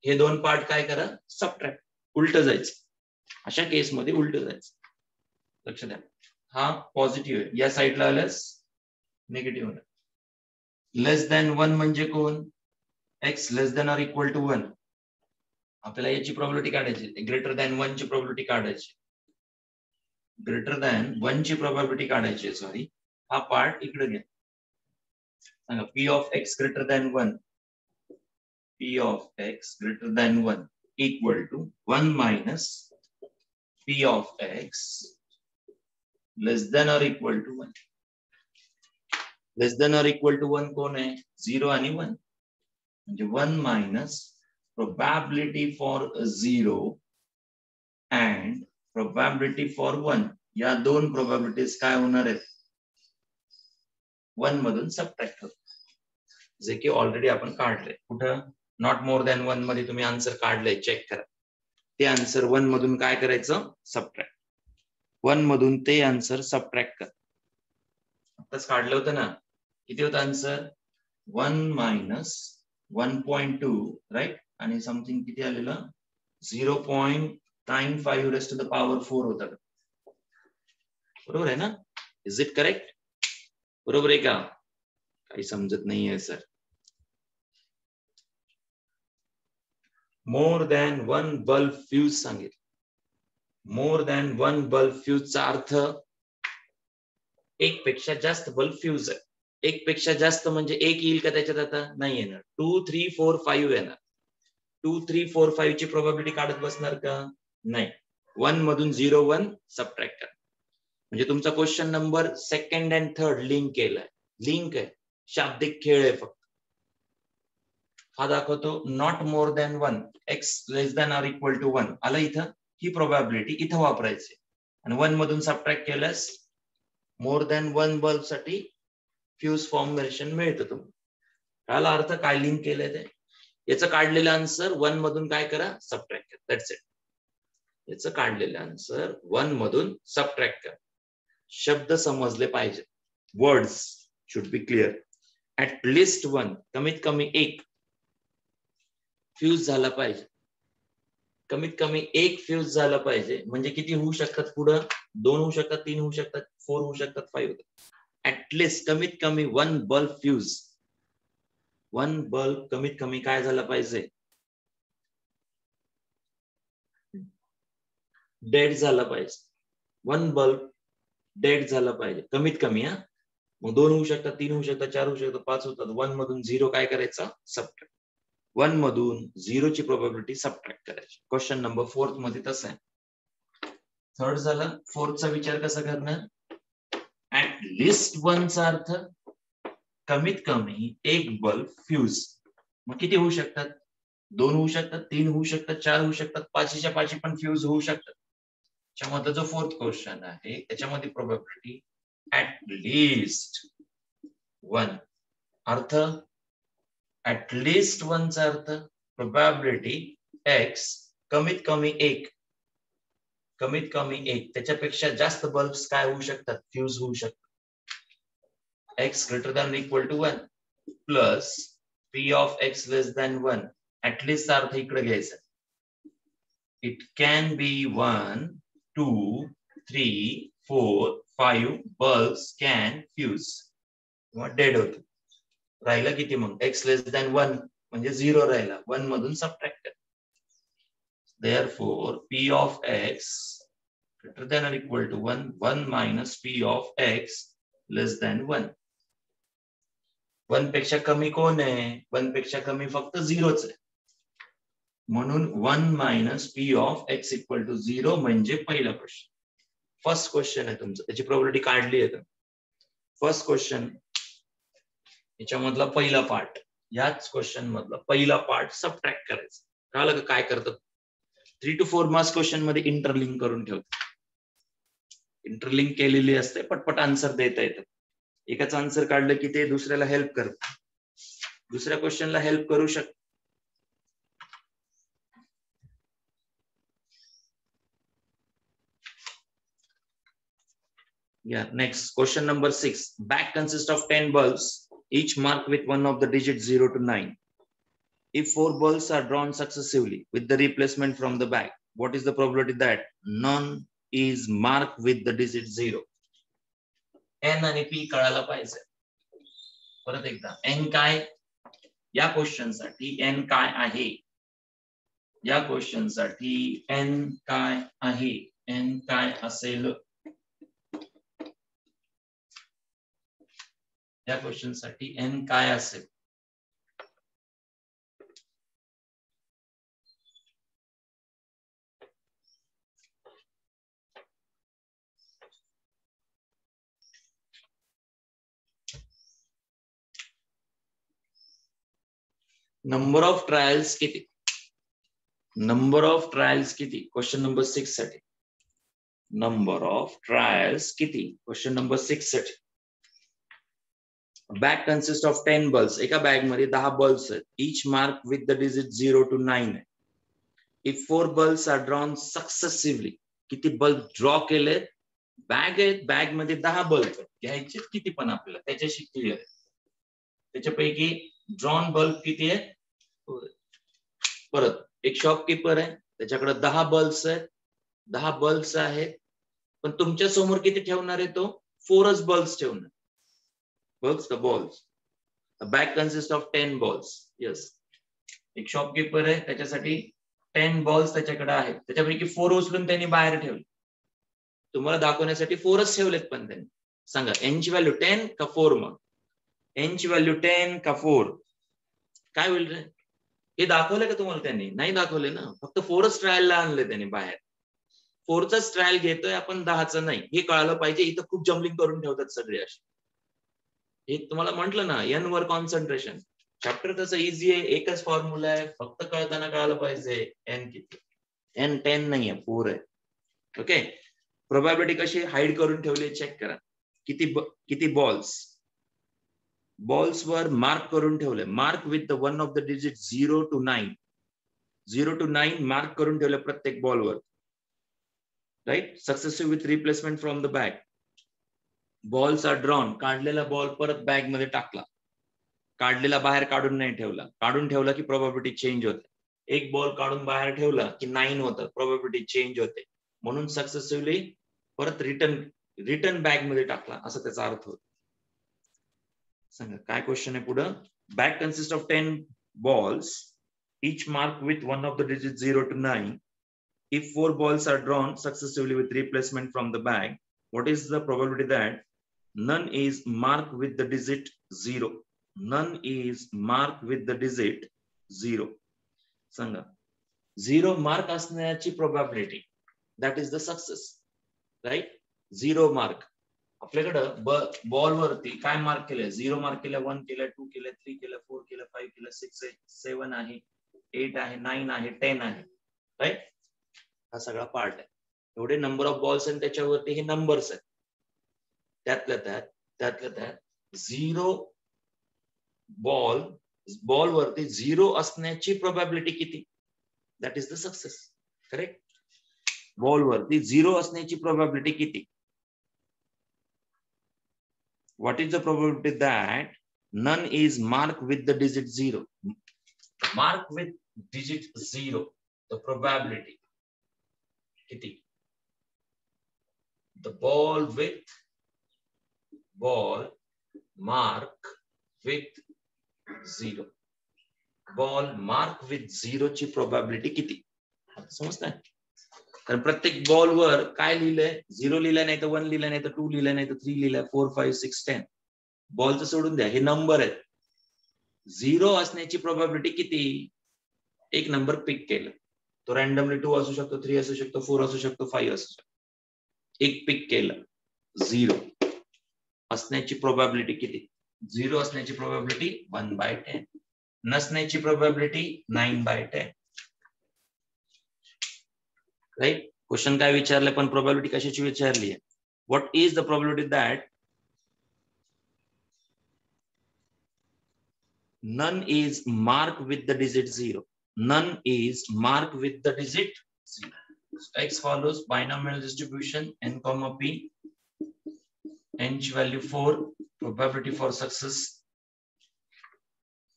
हे दोन पार्ट काय करा? सबट्रॅक्ट. उलट जायचं. अशा केसमध्ये उलट जायचं. लक्ष द्या, हा पॉझिटिव्ह आहे, या साईडला आल्यास निगेटिव्ह होणार. लेस दॅन 1 म्हणजे कोण? X less than or equal to 1. आपल्याला याची प्रोबॅबिलिटी काढायची, ग्रेटर दॅन 1 ची प्रोबॅबिलिटी काढायची. ग्रेटर दॅन 1 ची प्रोबॅबिलिटी काढायची. सॉरी, हा पार्ट इकडे घ्या. सांगा P of X greater than 1, P of X greater than 1 equal to 1 minus P of X less than or equal to 1. Less than or equal to 1 कोण आहे? 0 आणि 1. म्हणजे 1 minus probability for 0 and probability for 1. या दोन प्रोबॅबिलिटीज काय होणार आहेत? 1 मधून सबट्रॅक्ट होतात, जे की ऑलरेडी आपण काढले. कुठं? नॉट मोर दॅन 1 मध्ये तुम्ही आन्सर काढले, चेक करा. ते आन्सर 1 मधून काय करायचं? सबट्रॅक्ट. 1 मधून ते आन्सर सबट्रॅक्ट कर. आताच काढलं होतं ना, किती होतं आन्सर? 1 minus 1.2, right. आणि समथिंग किती आलेलं? 0.95 रेस टू द पॉवर 4 होतं. बरोबर आहे ना? Is it correct? बरोबर आहे का? काही समजत नाहीये सर. मोर दॅन वन बल्ब फ्यूज सांगितलं. मोर दॅन वन बल्ब फ्यूजचा अर्थ एक पेक्षा जास्त बल्ब फ्यूज आहे. एक पेक्षा जास्त म्हणजे एक येईल का त्याच्यात? आता नाही येणार. 2, 3, 4, 5 येणार. 2, 3, 4, 5 ची प्रोबॅबिलिटी काढत बसणार का? नाही. 1 मधून 0, 1 सबट्रॅक्ट करा. म्हणजे तुमचा question number second and third link केलाय. लिंक आहे, शाब्दिक खेळ आहे फक्त. हा दाखवतो not more than 1, X less than or equal to 1 आला इथं. ही प्रोबॅबिलिटी इथं वापरायची आणि 1 मधून सबट्रॅक्ट केल्यास मोर दॅन 1 बल्ब साठी फ्यूज फॉर्मेशन मिळतं तुम्हाला. याला अर्थ काय लिंक केलंय ते? याचं काढलेलं आन्सर 1 मधून काय करा? सबट्रॅक्ट करा. That's it. याचं काढलेलं आन्सर 1 मधून सबट्रॅक्ट करा. शब्द समजले पाहिजे. Words should be clear. At least 1, कमीत कमी एक फ्यूज झाला पाहिजे. कमीत कमी एक फ्यूज झाला पाहिजे. म्हणजे किती होऊ शकतात पुढं? 2 होऊ शकतात, 3 होऊ शकतात, 4 होऊ शकतात, 5 होतात. ऍटलिस्ट कमीत कमी 1 बल्ब फ्यूज. 1 बल्ब कमीत कमी काय झाला पाहिजे? डेड झाला पाहिजे. 1 बल्ब डेड झाला पाहिजे कमीत कमी. हा, मग 2 होऊ शकतात, 3 होऊ शकतात, 4 होऊ शकतात, 5 होतात. 1 मधून 0 काय करायचा? सबट्रॅक्ट. 1 मधून 0 ची प्रोबॅबिलिटी सबट्रॅक्ट करायची. क्वेश्चन नंबर 4 मध्ये तसं आहे. थर्ड झालं. फोर्थचा विचार कसा करणार? ऍट लिस्ट 1 चा अर्थ कमीत कमी एक बल्ब फ्यूज. मग किती होऊ शकतात? 2 होऊ शकतात, 3 होऊ शकतात, 4 होऊ शकतात, 5च्या 5 पण फ्यूज होऊ शकतात. त्याच्यामधला जो फोर्थ क्वेश्चन आहे त्याच्यामध्ये प्रोबॅबिलिटी ऍट लिस्ट 1. अर्थ ऍट लिस्ट 1 चा अर्थ प्रोबॅबिलिटी एक्स कमीत कमी एक. कमीत कमी एक, त्याच्यापेक्षा जास्त बल्ब्स काय होऊ शकतात? फ्यूज होऊ शकतात. X greater than equal to 1 plus P of X less than 1. At least अर्थ इकडे घ्यायचा. It can be 1, 2, 3, 4, 5 bulbs can fuse. Dead होत. राहिला किती मग? X less than 1 म्हणजे 0 राहिला. 1 मधून subtract. Therefore, P of X greater than or equal to 1, 1 minus P of X less than 1. 1 पेक्षा कमी कोण आहे? 1 पेक्षा कमी फक्त 0च आहे. म्हणून 1 minus P of X equal to 0 म्हणजे पहिला प्रश्न. फर्स्ट क्वेश्चन आहे तुमचं. त्याची प्रोबॅबिलिटी काढली आहे. फर्स्ट क्वेश्चन याच्यामधला पहिला पार्ट. याच क्वेश्चन मधला पहिला पार्ट सबट्रॅक्ट करायचा. कळलं का काय करतात? 3 to 4 मार्क्स क्वेश्चन मध्ये इंटरलिंक करून ठेवतात. इंटरलिंक केलेली असते, पटपट आन्सर देता येतात. एकाच आन्सर काढलं की ते दुसऱ्याला हेल्प करतात. दुसऱ्या क्वेश्चनला हेल्प करू शकतात. Yeah, next question number 6. Bag consists of 10 bulbs, each marked with one of the digits 0 to 9. If 4 bulbs are drawn successively with the replacement from the bag, what is the probability that none is marked with the digit 0? N आणि P कळायला पाहिजे. परत एकदा N काय? या क्वेश्चन साठी N काय आहे? या क्वेश्चन साठी N काय आहे? N काय असेल? या क्वेश्चन साठी N काय असेल? नंबर ऑफ ट्रायल्स किती? नंबर ऑफ ट्रायल्स किती? क्वेश्चन नंबर 6 साठी. नंबर ऑफ ट्रायल्स किती? क्वेश्चन नंबर 6 साठी. Bag consist of 10 bulbs. एका बॅग मध्ये 10 बल्ब्स आहेत. Each mark with the digit 0 to 9 आहे. If 4 bulbs are drawn successively. किती बल्ब ड्रॉ केले? बॅग आहेत, बॅग मध्ये 10 बल्ब आहेत. घ्यायचे किती पण आपल्याला, त्याच्याशी क्लिअर आहे. त्याच्यापैकी ड्रॉन बल्ब किती आहे? परत एक शॉपकीपर आहे, त्याच्याकडे 10 बल्ब्स आहेत. 10 बल्ब्स आहेत, पण तुमच्या समोर किती ठेवणार आहे तो? 4च बल्ब्स ठेवणार. बल्ब्स का balls? Bag consist of 10 balls. Yes, एक शॉपकीपर आहे, त्याच्यासाठी 10 बॉल्स त्याच्याकडे आहेत. त्याच्यापैकी 4 उचलून त्यांनी बाहेर ठेवले. तुम्हाला दाखवण्यासाठी 4च ठेवलेत, पण त्यांनी सांगा N ची व्हॅल्यू 10 का 4? मग N ची व्हॅल्यू 10 का 4? काय होईल रे? हे दाखवलं का तुम्हाला त्यांनी? नाही दाखवले ना. फक्त 4च ट्रायलला आणले त्यांनी बाहेर. 4चाच ट्रायल घेतोय आपण, 10चं नाही. हे कळालं पाहिजे. इथं खूप जम्बलिंग करून ठेवतात सगळे असे. हे तुम्हाला म्हटलं ना, N वर कॉन्सन्ट्रेशन. चॅप्टर तसं इझी आहे, एकच फॉर्म्युला आहे, फक्त कळताना कळालं पाहिजे N किती. N 10 नाहीये, 4 आहे. ओके. प्रोबॅबिलिटी कशी हाईड करून ठेवली चेक करा. किती बॉल्स? बॉल्स वर मार्क करून ठेवले. Mark with the one of the digit 0 to 9. 0 to 9 mark करून ठेवले प्रत्येक बॉलवर. Right. Successive with replacement from the bag. Balls are drawn. काढलेला बॉल परत बॅग मध्ये टाकला. काढलेला बाहेर काढून नाही ठेवला. काढून ठेवला की प्रोबॅबिलिटी चेंज होते. एक बॉल काढून बाहेर ठेवला की 9 होतं, प्रोबॅबिलिटी चेंज होते. म्हणून सक्सेसिव्हली परत रिटर्न बॅग मध्ये टाकला, असं त्याचा अर्थ होतो. सांगा काय क्वेश्चन आहे पुढं? Bag consist of 10 balls, each marked with one of the digits 0 to 9. If 4 balls are drawn successively with replacement from the bag, what is the probability that none is marked with the digit 0? None is marked with the digit 0. सांगा 0 मार्क असण्याची probability, that is the success. Right. 0 mark. आपल्याकडं बॉल वरती काय मार्क केलंय? 0 मार्क केलं, 1 केलं, 2 केलं, 3 केलं, 4 केलं, 5 केलं, 6 आहे, 7 आहे, 8 आहे, 9 आहे, 10 आहे. राईट. हा सगळा पार्ट आहे. एवढे नंबर ऑफ बॉल्स आणि त्याच्यावरती हे नंबर्स आहेत. त्यातल्या त्यात 0 बॉल वरती 0 असण्याची प्रोबॅबिलिटी किती? That is the success. Correct. Ball वरती 0 असण्याची प्रोबॅबिलिटी किती? What is the probability that none is marked with the digit 0? Mark with digit 0, the probability. किती? The ball mark with 0. Ball mark with 0 ची प्रोबॅबिलिटी किती? समजतंय? कारण प्रत्येक बॉलवर काय लिहिलंय? 0 लिहिलंय, नाही तर 1 लिहिलंय, नाही तर 2 लिहिलंय, नाही तर 3 लिहिलंय, 4 5 6 10. बॉलचं सोडून द्या, हे नंबर आहेत. 0 असण्याची प्रोबॅबिलिटी किती? एक नंबर पिक केलं, तो रॅन्डमली 2 असू शकतो, 3 असू शकतो, 4 असू शकतो, 5 असू शकतो. एक पिक केलं, 0 असण्याची प्रोबॅबिलिटी किती? 0 असण्याची प्रोबॅबिलिटी 1/10. नसण्याची प्रोबॅबिलिटी 9/10. राईट? क्वेश्चन काय विचारलंय, पण प्रोबॅबिलिटी कशाची विचारली आहे? What is the probability that none is marked with the digit 0? None is marked with the digit 0. X follows binomial distribution n comma p, n ची value 4, probability for success,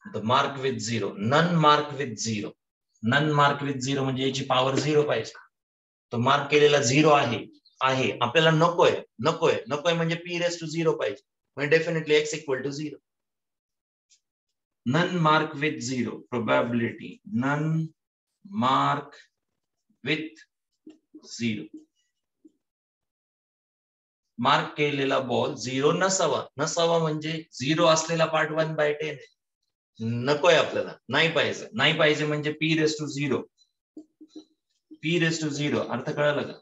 the mark with 0, none mark with 0. None mark with 0 म्हणजे याची पॉवर 0 पाहिजे. तो मार्क केलेला 0 आहे आपल्याला नकोय म्हणजे p raised to 0 पाहिजे, म्हणजे definitely x equal to 0. None mark with 0 probability, none mark with 0. Mark केलेला बॉल 0 नसावा म्हणजे 0 असलेला पार्ट 1/10 नकोय आपल्याला, नाही पाहिजे म्हणजे p raised to 0. p raised to 0 अर्थ कळाला का?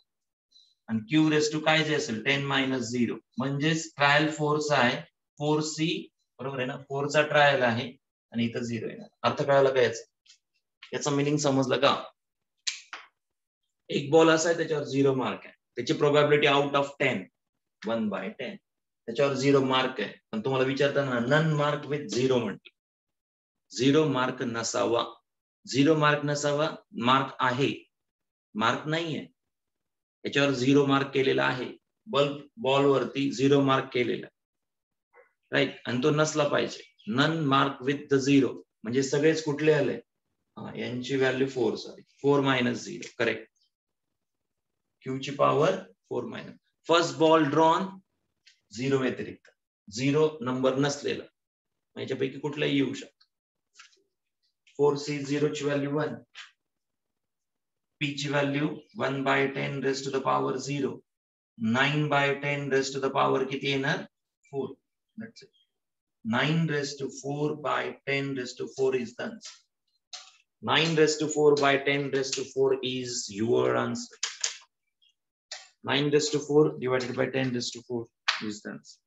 आणि q raised to काय जे असेल 10 - 0 म्हणजे ट्रायल 4 चा आहे, 4c बरोबर आहे ना, 4 चा ट्रायल आहे आणि इथं 0 येणार. अर्थ कळाला का याचा मीनिंग समजलं का? एक बॉल असा आहे त्याच्यावर 0 मार्क आहे, त्याची प्रोबॅबिलिटी आउट ऑफ 10 1/10, त्याच्यावर 0 मार्क आहे. पण तुम्हाला विचारताना नन मार्क विथ 0 म्हटलं. 0 मार्क नसावा, 0 मार्क नसावा, मार्क आहे, मार्क नाहीये, याच्यावर 0 मार्क केलेला आहे, बॉल वरती 0 मार्क केलेला, राईट? आणि तो नसला पाहिजे. नन मार्क विथ द 0 म्हणजे सगळेच कुठले आले? यांची व्हॅल्यू 4, सॉरी 4 - 0, करेक्ट. q ची पॉवर 4 - फर्स्ट बॉल ड्रॉन 0 व्यतिरिक्त, 0 नंबर नसलेला, याच्यापैकी कुठलाही येऊ शकतो. 4c 0 ची व्हॅल्यू 1, p ची value 1/10 raised to the power 0, 9/10 raised to the power किती येणार? 4. That's it. 9 raised to 4/10 raised to 4 is the answer. 9 raised to 4/10 raised to 4 is your answer. 9 raised to 4 divided by 10 raised to 4 is the answer.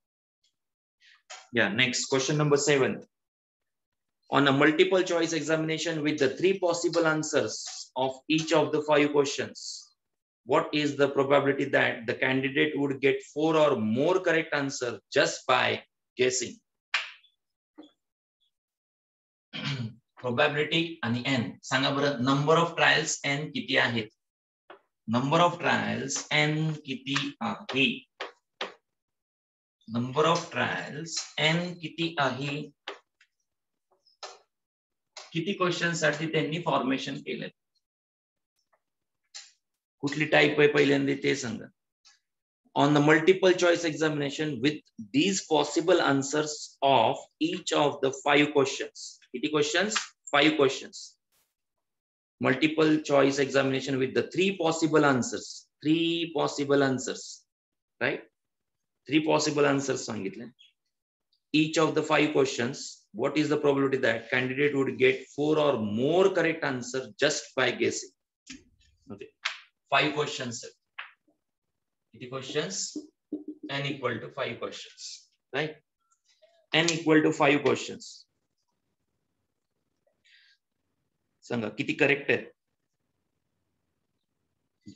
Yeah, next question number 7. On a multiple choice examination with the 3 possible answers of each of the 5 questions, what is the probability that the candidate would get 4 or more correct answer just by guessing? Probability आणि n सांगा बरं. नंबर ऑफ ट्रायल्स n किती आहेत? नंबर ऑफ ट्रायल्स n किती आहे? नंबर ऑफ ट्रायल्स n किती आहे? किती क्वेश्चन साठी त्यांनी फॉर्मेशन केले? कुठली टाइप आहे पहिल्यांदा ते सांगा. On the multiple choice examination with these possible answers of each of the 5 questions. किती questions? 5 questions. Multiple choice examination with the 3 possible answers. 3 possible answers. Right? 3 possible answers सांगितले. Each of the 5 questions, what is the probability that candidate would get 4 or more correct answer just by guessing? Okay. 5 questions. Kitti questions? N equal to 5 questions. Right? N equal to 5 questions. सांगा किती करेक्ट आहे?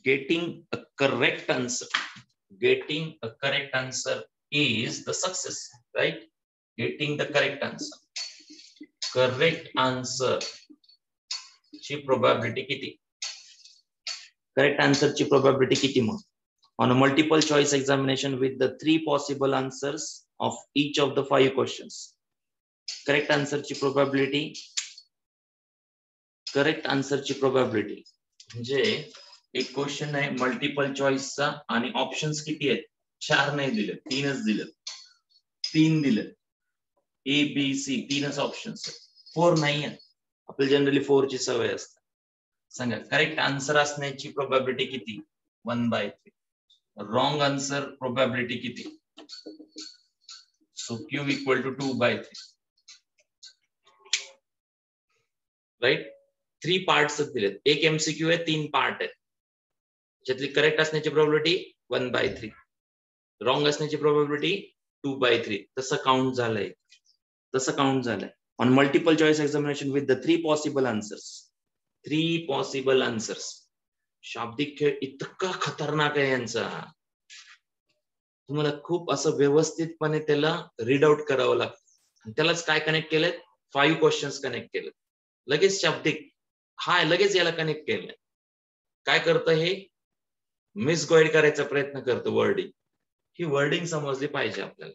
Getting a correct answer. Getting a correct answer is the success, right? Getting the correct answer. Correct answer ची probability किती? Correct answer ची probability किती मग? On a multiple choice examination with the 3 possible answers of each of the 5 questions. Correct answer ची probability. Correct answer ची probability म्हणजे एक क्वेश्चन आहे मल्टिपल चॉईसचा आणि ऑप्शन्स किती आहेत? 4 नाही दिले, 3च दिले. 3 दिले. ए बी सी 3च ऑप्शन्स आहेत. 4 नाही आहेत. आपल्याला जनरली 4 ची सवय असते. सांगा करेक्ट आन्सर असण्याची प्रोबॅबिलिटी किती? 1/3. रॉंग आन्सर प्रोबॅबिलिटी किती? So Q equal to 2/3. Right. 3 parts दिलेत. एक MCQ आहे, 3 पार्ट आहेत. ज्यातली करेक्ट असण्याची प्रोबॅबिलिटी 1/3. रॉंग असण्याची प्रोबॅबिलिटी 2/3. तसं काउंट झालंय. On multiple choice examination with the 3 possible answers. 3 possible answers. शाब्दिक खेळ इतका खतरनाक आहे यांचा. तुम्हाला खूप असं व्यवस्थितपणे त्याला रीड आउट करावं लागतं. त्यालाच काय कनेक्ट केलंय? 5 क्वेश्चन्स कनेक्ट केले. लगेच शाब्दिक हा लगेच याला कनेक्ट केलंय. काय करतं हे? मिसगाईड करायचा प्रयत्न करतो वर्डिंग. ही वर्डिंग समजली पाहिजे आपल्याला.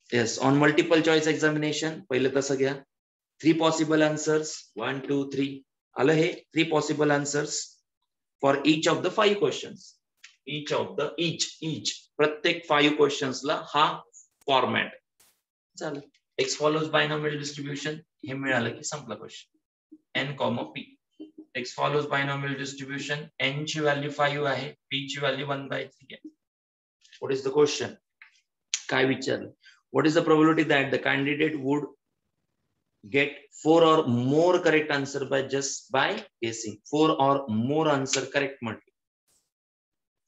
Yes, on multiple choice examination पहिलं कसं घ्या? 3 पॉसिबल आन्सर्स 1 2 3 आलं हे 3 possible answers for each of the 5 questions. Each प्रत्येक 5 क्वेश्चन्सला हा फॉर्मॅट झालं. एक्स फॉलोज बायनॉमियल डिस्ट्रीब्युशन हे मिळालं की संपला question. n, p. x follows binomial distribution. n ची व्हॅल्यू 5 आहे, p ची व्हॅल्यू 1/3 आहे. What is the question? काय विचारलं? What is the probability that the candidate would get 4 or more correct answer by guessing? 4 or more answer correct म्हटलं.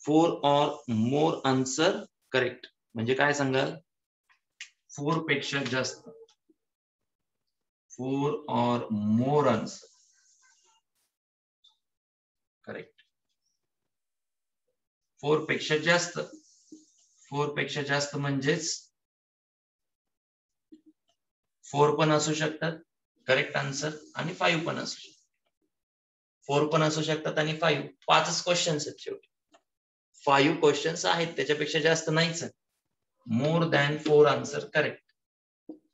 4 or more answer correct म्हणजे काय सांगाल? 4 पेक्षा जास्त. 4 or more answer करेक्ट. 4 पेक्षा जास्त. 4 पेक्षा जास्त म्हणजेच 4 पण असू शकतात करेक्ट आन्सर आणि 5 पण असू शकतात. 4 पण असू शकतात आणि 5. 5च क्वेश्चन्स आहेत शेवटी. 5 क्वेश्चन्स आहेत, त्याच्यापेक्षा जास्त नाहीच. More than 4 answer correct.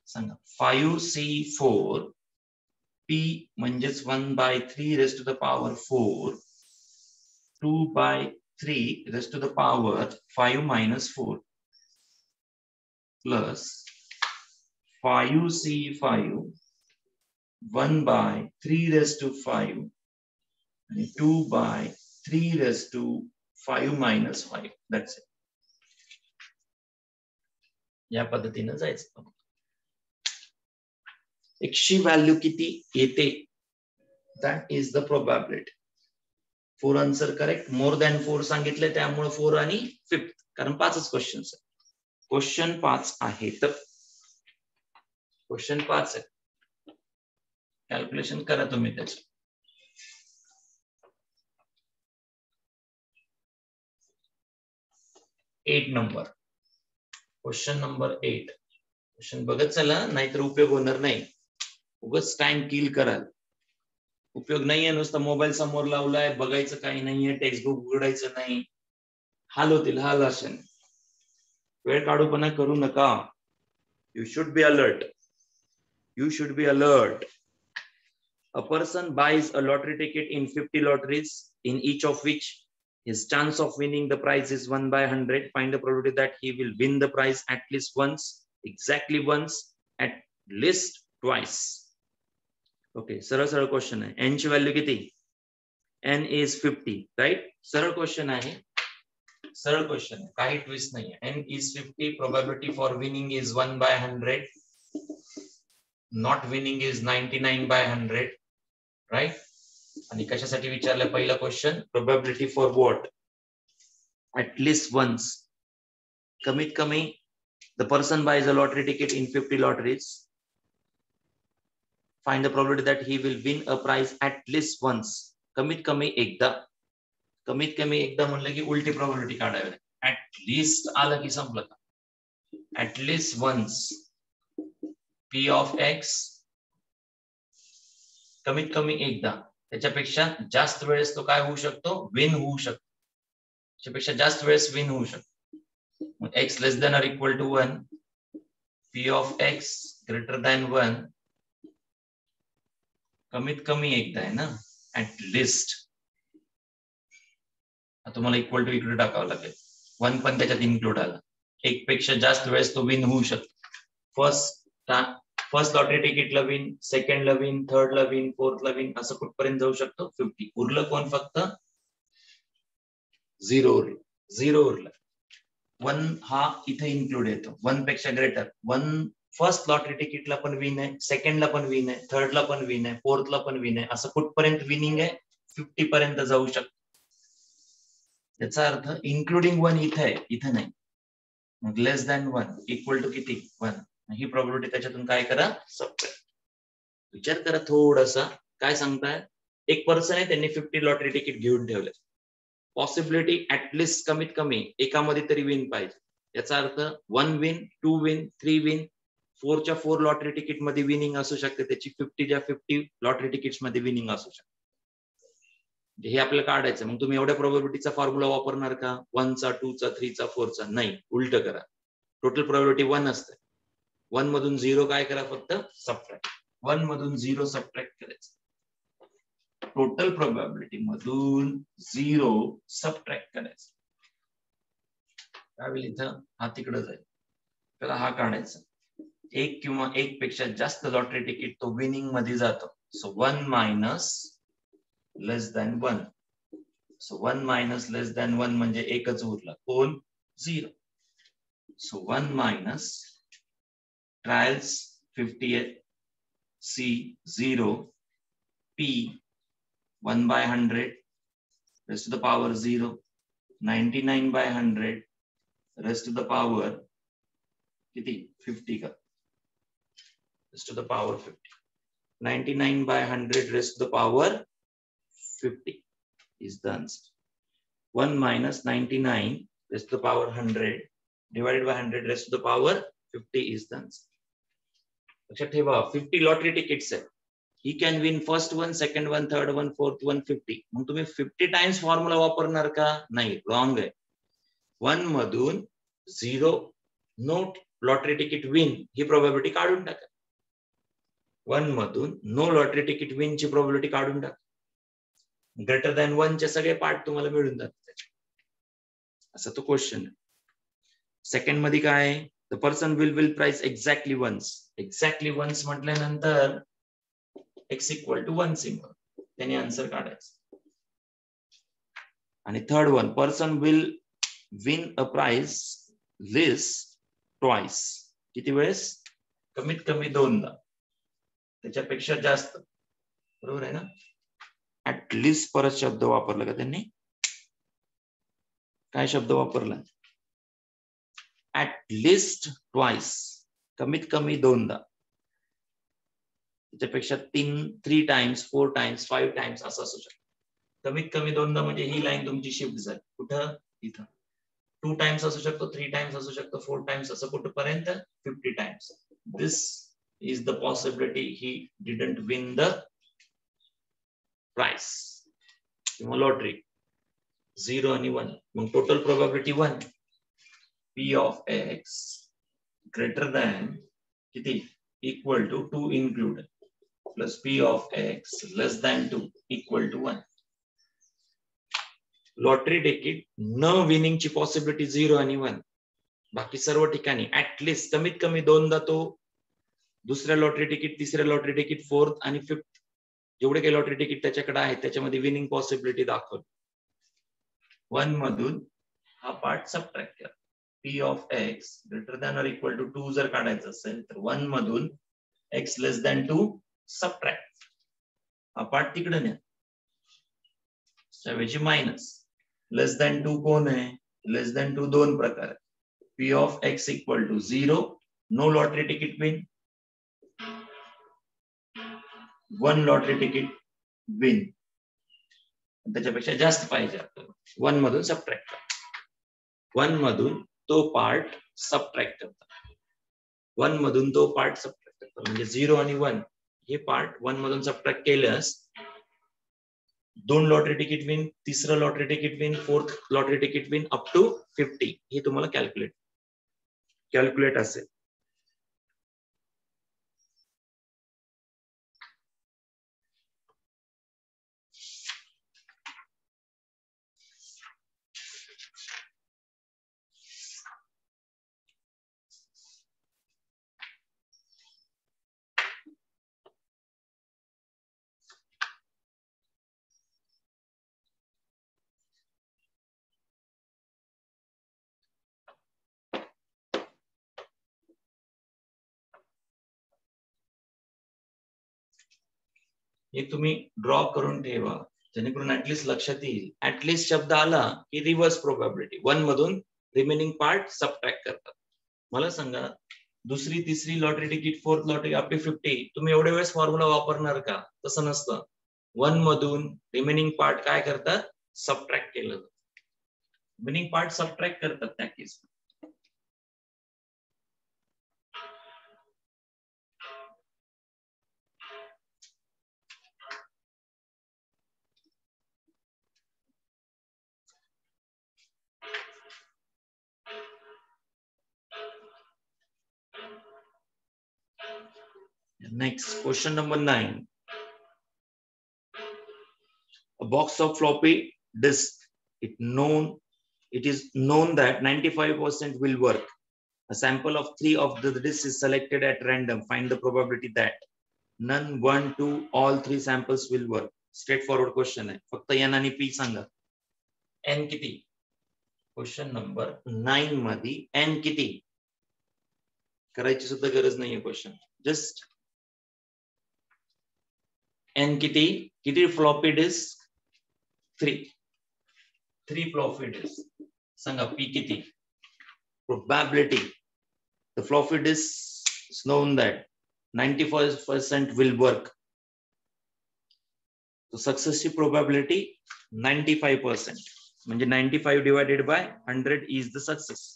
सांगा 5C4 P म्हणजेच 1/3 raised to the power 4 2/3 raised to the power 5 minus 4 plus 5C5 1/3 raised to 5 and 2/3 raised to 5 minus 5. That's it. या पद्धतीने जायचं. एक्सची व्हॅल्यू किती येते? That is the probability. 4 answer correct. More than 4 सांगितले त्यामुळे 4 आणि 5th कारण 5च क्वेश्चन्स आहे. क्वेश्चन 5 आहे तर क्वेश्चन 5 आहे. कॅल्क्युलेशन करा तुम्ही त्याचं. 8 नंबर. Question number 8. क्वेश्चन बघत चला नाहीतर उपयोग होणार नाही. उगाच टाइम किल कराल. उपयोग नाहीये नुसतं मोबाईल समोर लावलाय, बघायचं काही नाहीये, टेक्स्टबुक उघडायचं नाही. हाल होतील हाल अशाने. वेळ काढूपणा करू नका. You should be alert. You should be alert. A person buys a lottery ticket in 50 lotteries, in each of which his chance of winning the prize is 1/100. Find the probability that he will win the prize at least once, exactly once, at least twice. Okay, सरळ सरळ क्वेश्चन आहे. n ची व्हॅल्यू किती? n is 50, राईट? सरळ क्वेश्चन आहे. सरळ क्वेश्चन आहे, काही ट्विस्ट नाहीये. n is 50. Probability for winning is 1/100. Not winning is 99/100. राईट? आणि कशासाठी विचारलं पहिला question? Probability for what? At least once. कमीत कमी the person buys a lottery ticket in 50 lotteries. Find the probability that he will win a prize at least once. कमीत कमी एकदा. कमीत कमी एकदा म्हणलं की उलटी प्रोबॅबिलिटी काढावी. ऍट लिस्ट आलं की संपलं. At least once. P of X कमीत कमी एकदा. त्याच्यापेक्षा जास्त वेळेस तो काय होऊ शकतो? विन होऊ शकतो. त्याच्यापेक्षा जास्त वेळेस विन होऊ शकतो. X less than or equal to 1. P of X greater than 1. कमीत कमी एकदा आहे ना. At least. तुम्हाला इक्वल टू इकडे टाकावं लागेल. 1 पण त्याच्यात इन्क्लूड आला. एक पेक्षा जास्त वेळेस तो विन होऊ शकतो. फर्स्ट लॉटरी तिकीटला विन, सेकंडला विन, थर्डला विन, फोर्थला विन, असं कुठपर्यंत जाऊ शकतो? 50. उरलं कोण? फक्त 0 उरलं. 0 उरलं. 1 हा इथे इन्क्लूड येतो. 1 पेक्षा ग्रेटर. 1 फर्स्ट लॉटरी तिकीटला पण विन आहे, सेकंडला पण विन आहे, थर्डला पण विन आहे, फोर्थला पण विन आहे. असं कुठपर्यंत विनिंग आहे? 50 पर्यंत जाऊ शकतो. याचा अर्थ इन्क्लुडिंग 1 इथे आहे, इथे नाही. मग लेस दॅन 1 इक्वल टू किती? 1. ही प्रॉबिलिटी त्याच्यातून काय करा? सबट्रॅक्ट. विचार करा थोडासा. काय सांगताय? एक पर्सन आहे, त्यांनी 50 लॉटरी तिकीट घेऊन ठेवले. पॉसिबिलिटी ऍटलिस्ट कमीत कमी एकामध्ये तरी विन पाहिजे. याचा अर्थ 1 विन, 2 विन, 3 विन, 4च्या 4 लॉटरी तिकीट मध्ये विनिंग असू शकते, त्याची 50च्या 50 लॉटरी तिकीट्स मध्ये विनिंग असू शकते. हे आपल्याला काढायचं. मग तुम्ही एवढ्या प्रोबॅबिलिटीचा फॉर्म्युला वापरणार का? 1चा, 2चा, 3चा, 4चा? नाही, उलट करा. टोटल प्रोबॅबिलिटी 1 असते. 1 मधून 0 काय करा? फक्त सबट्रॅक्ट. 1 मधून 0 सबट्रॅक्ट करायचं. टोटल प्रोबॅबिलिटी मधून 0 सबट्रॅक्ट करायचं. काय होईल इथं? हा तिकडे जाईल. त्याला हा काढायचा. एक किंवा एक पेक्षा जास्त लॉटरी तिकीट तो विनिंग मध्ये जातो. सो 1 मायनस लेस दॅन 1. सो 1 मायनस लेस दॅन 1 म्हणजे एकच उरला. कोण? 0. सो 1 मायनस ट्रायल्स 50 आहे, C 0, P 1 by 100 raised to the power 0, 99 by 100 raised to the power किती? 50 का? raised to the power 50. 99 by 100 raised to the power 50 is the answer. 1 minus 99 raised to the power 100 divided by 100 raised to the power 50 is the answer. लक्षात ठेवा, 50 लॉटरी तिकीट्स आहेत. He can win first one, second one, third one, fourth one, 50. मग तुम्ही 50 टाइम्स फॉर्म्युला वापरणार का? नाही, रॉंग आहे. 1 मधून 0 नो लॉटरी तिकीट विन ही प्रोबॅबिलिटी काढून टाका. 1 मधून नो लॉटरी तिकीट विन ची प्रोबॅबिलिटी काढून टाका. ग्रेटर दॅन 1 चे सगळे पार्ट तुम्हाला मिळून जातात. असा तो क्वेश्चन आहे. सेकंड मध्ये काय? The person will prize exactly once. Exactly once म्हटल्यानंतर x इक्वल टू 1 सिंबल, त्याने आन्सर काढायचं. आणि third one, person will win a prize least twice. किती वेळेस? कमीत कमी 2दा, त्याच्यापेक्षा जास्त. बरोबर आहे ना? ऍट लिस्ट परत शब्द वापरला का त्यांनी? काय शब्द वापरला? ऍट लिस्ट ट्वाइस, कमीत कमी 2दा. त्याच्यापेक्षा 3 टाइम्स, 4 टाइम्स, 5 टाइम्स असं असू शकतं. कमीत कमी 2दा म्हणजे ही लाईन तुमची शिफ्ट झाली. कुठं? इथं. 2 टाइम्स असू शकतो, 3 टाइम्स असू शकतो, 4 टाइम्स, असं कुठपर्यंत? 50 times. This is the possibility he didn't win the prize किंवा लॉटरी. 0 आणि 1. मग total probability 1. P of x greater than किती? Equal to 2 included plus P of x less than 2 equal to 1. Lottery ticket न विनिंग ची पॉसिबिलिटी 0 आणि 1. बाकी सर्व ठिकाणी ऍटलिस्ट कमीत कमी 2दा तो दुसऱ्या लॉटरी तिकीट, तिसऱ्या लॉटरी तिकीट, फोर्थ आणि फिफ्थ, जेवढे काही लॉटरी तिकीट त्याच्याकडे आहे त्याच्यामध्ये विनिंग पॉसिबिलिटी दाखवली. 1 मधून हा पार्ट सबट्रॅक्ट करा. P of x greater than or equal to 2 जर काढायचं असेल तर 1 मधून x less than 2 सबट्रॅक्ट. हा पार्ट तिकडे न्या. त्याऐवजी मायनस. लेस दॅन 2 कोण आहे? लेस दॅन 2 2 प्रकार आहे. P of x equal to 0, no lottery ticket win, 1 lottery ticket win. त्याच्यापेक्षा जास्त पाहिजे आपल्याला. 1 मधून सबट्रॅक्ट करा. 1 मधून तो पार्ट सबट्रॅक्ट करता. 1 मधून तो पार्ट सबट्रॅक्ट करता. म्हणजे 0 आणि 1 हे पार्ट 1 मधून सबट्रॅक्ट केल्यास 2 लॉटरी तिकीट विन, तिसरं lottery ticket win, fourth lottery ticket win up to 50 हे तुम्हाला कॅल्क्युलेट असेल. हे तुम्ही ड्रॉ करून ठेवा, जेणेकरून ऍटलिस्ट लक्षात येईल. ऍटलिस्ट शब्द आला की रिव्हर्स प्रोबॅबिलिटी 1 मधून रिमेनिंग पार्ट सबट्रॅक्ट करतात. मला सांगा, दुसरी तिसरी लॉटरी तिकीट, फोर्थ लॉटरी आपली 50, तुम्ही एवढे वेळेस फॉर्म्युला वापरणार का? तसं नसतं. 1 मधून रिमेनिंग पार्ट काय करतात? सबट्रॅक्ट केलं जातं. रिमेनिंग पार्ट सबट्रॅक्ट करतात त्या केस. Next, question number 9. A box of floppy disk. It is known that 95% will work. A sample of 3 of the disks is selected at random. Find the probability that none, 1, 2, all 3 samples will work. Straightforward question आहे. फक्त n आणि p सांगा. n किती? क्वेश्चन नंबर 9 मध्ये n किती करायची सुद्धा गरज नाहीये क्वेश्चन. जस्ट n किती? किती फ्लॉपी डिस्क? 3 floppy disk. सांगा p किती? Probability. The floppy disk is known that 95% will work. So success probability 95%. म्हणजे 95 divided by 100 is the success.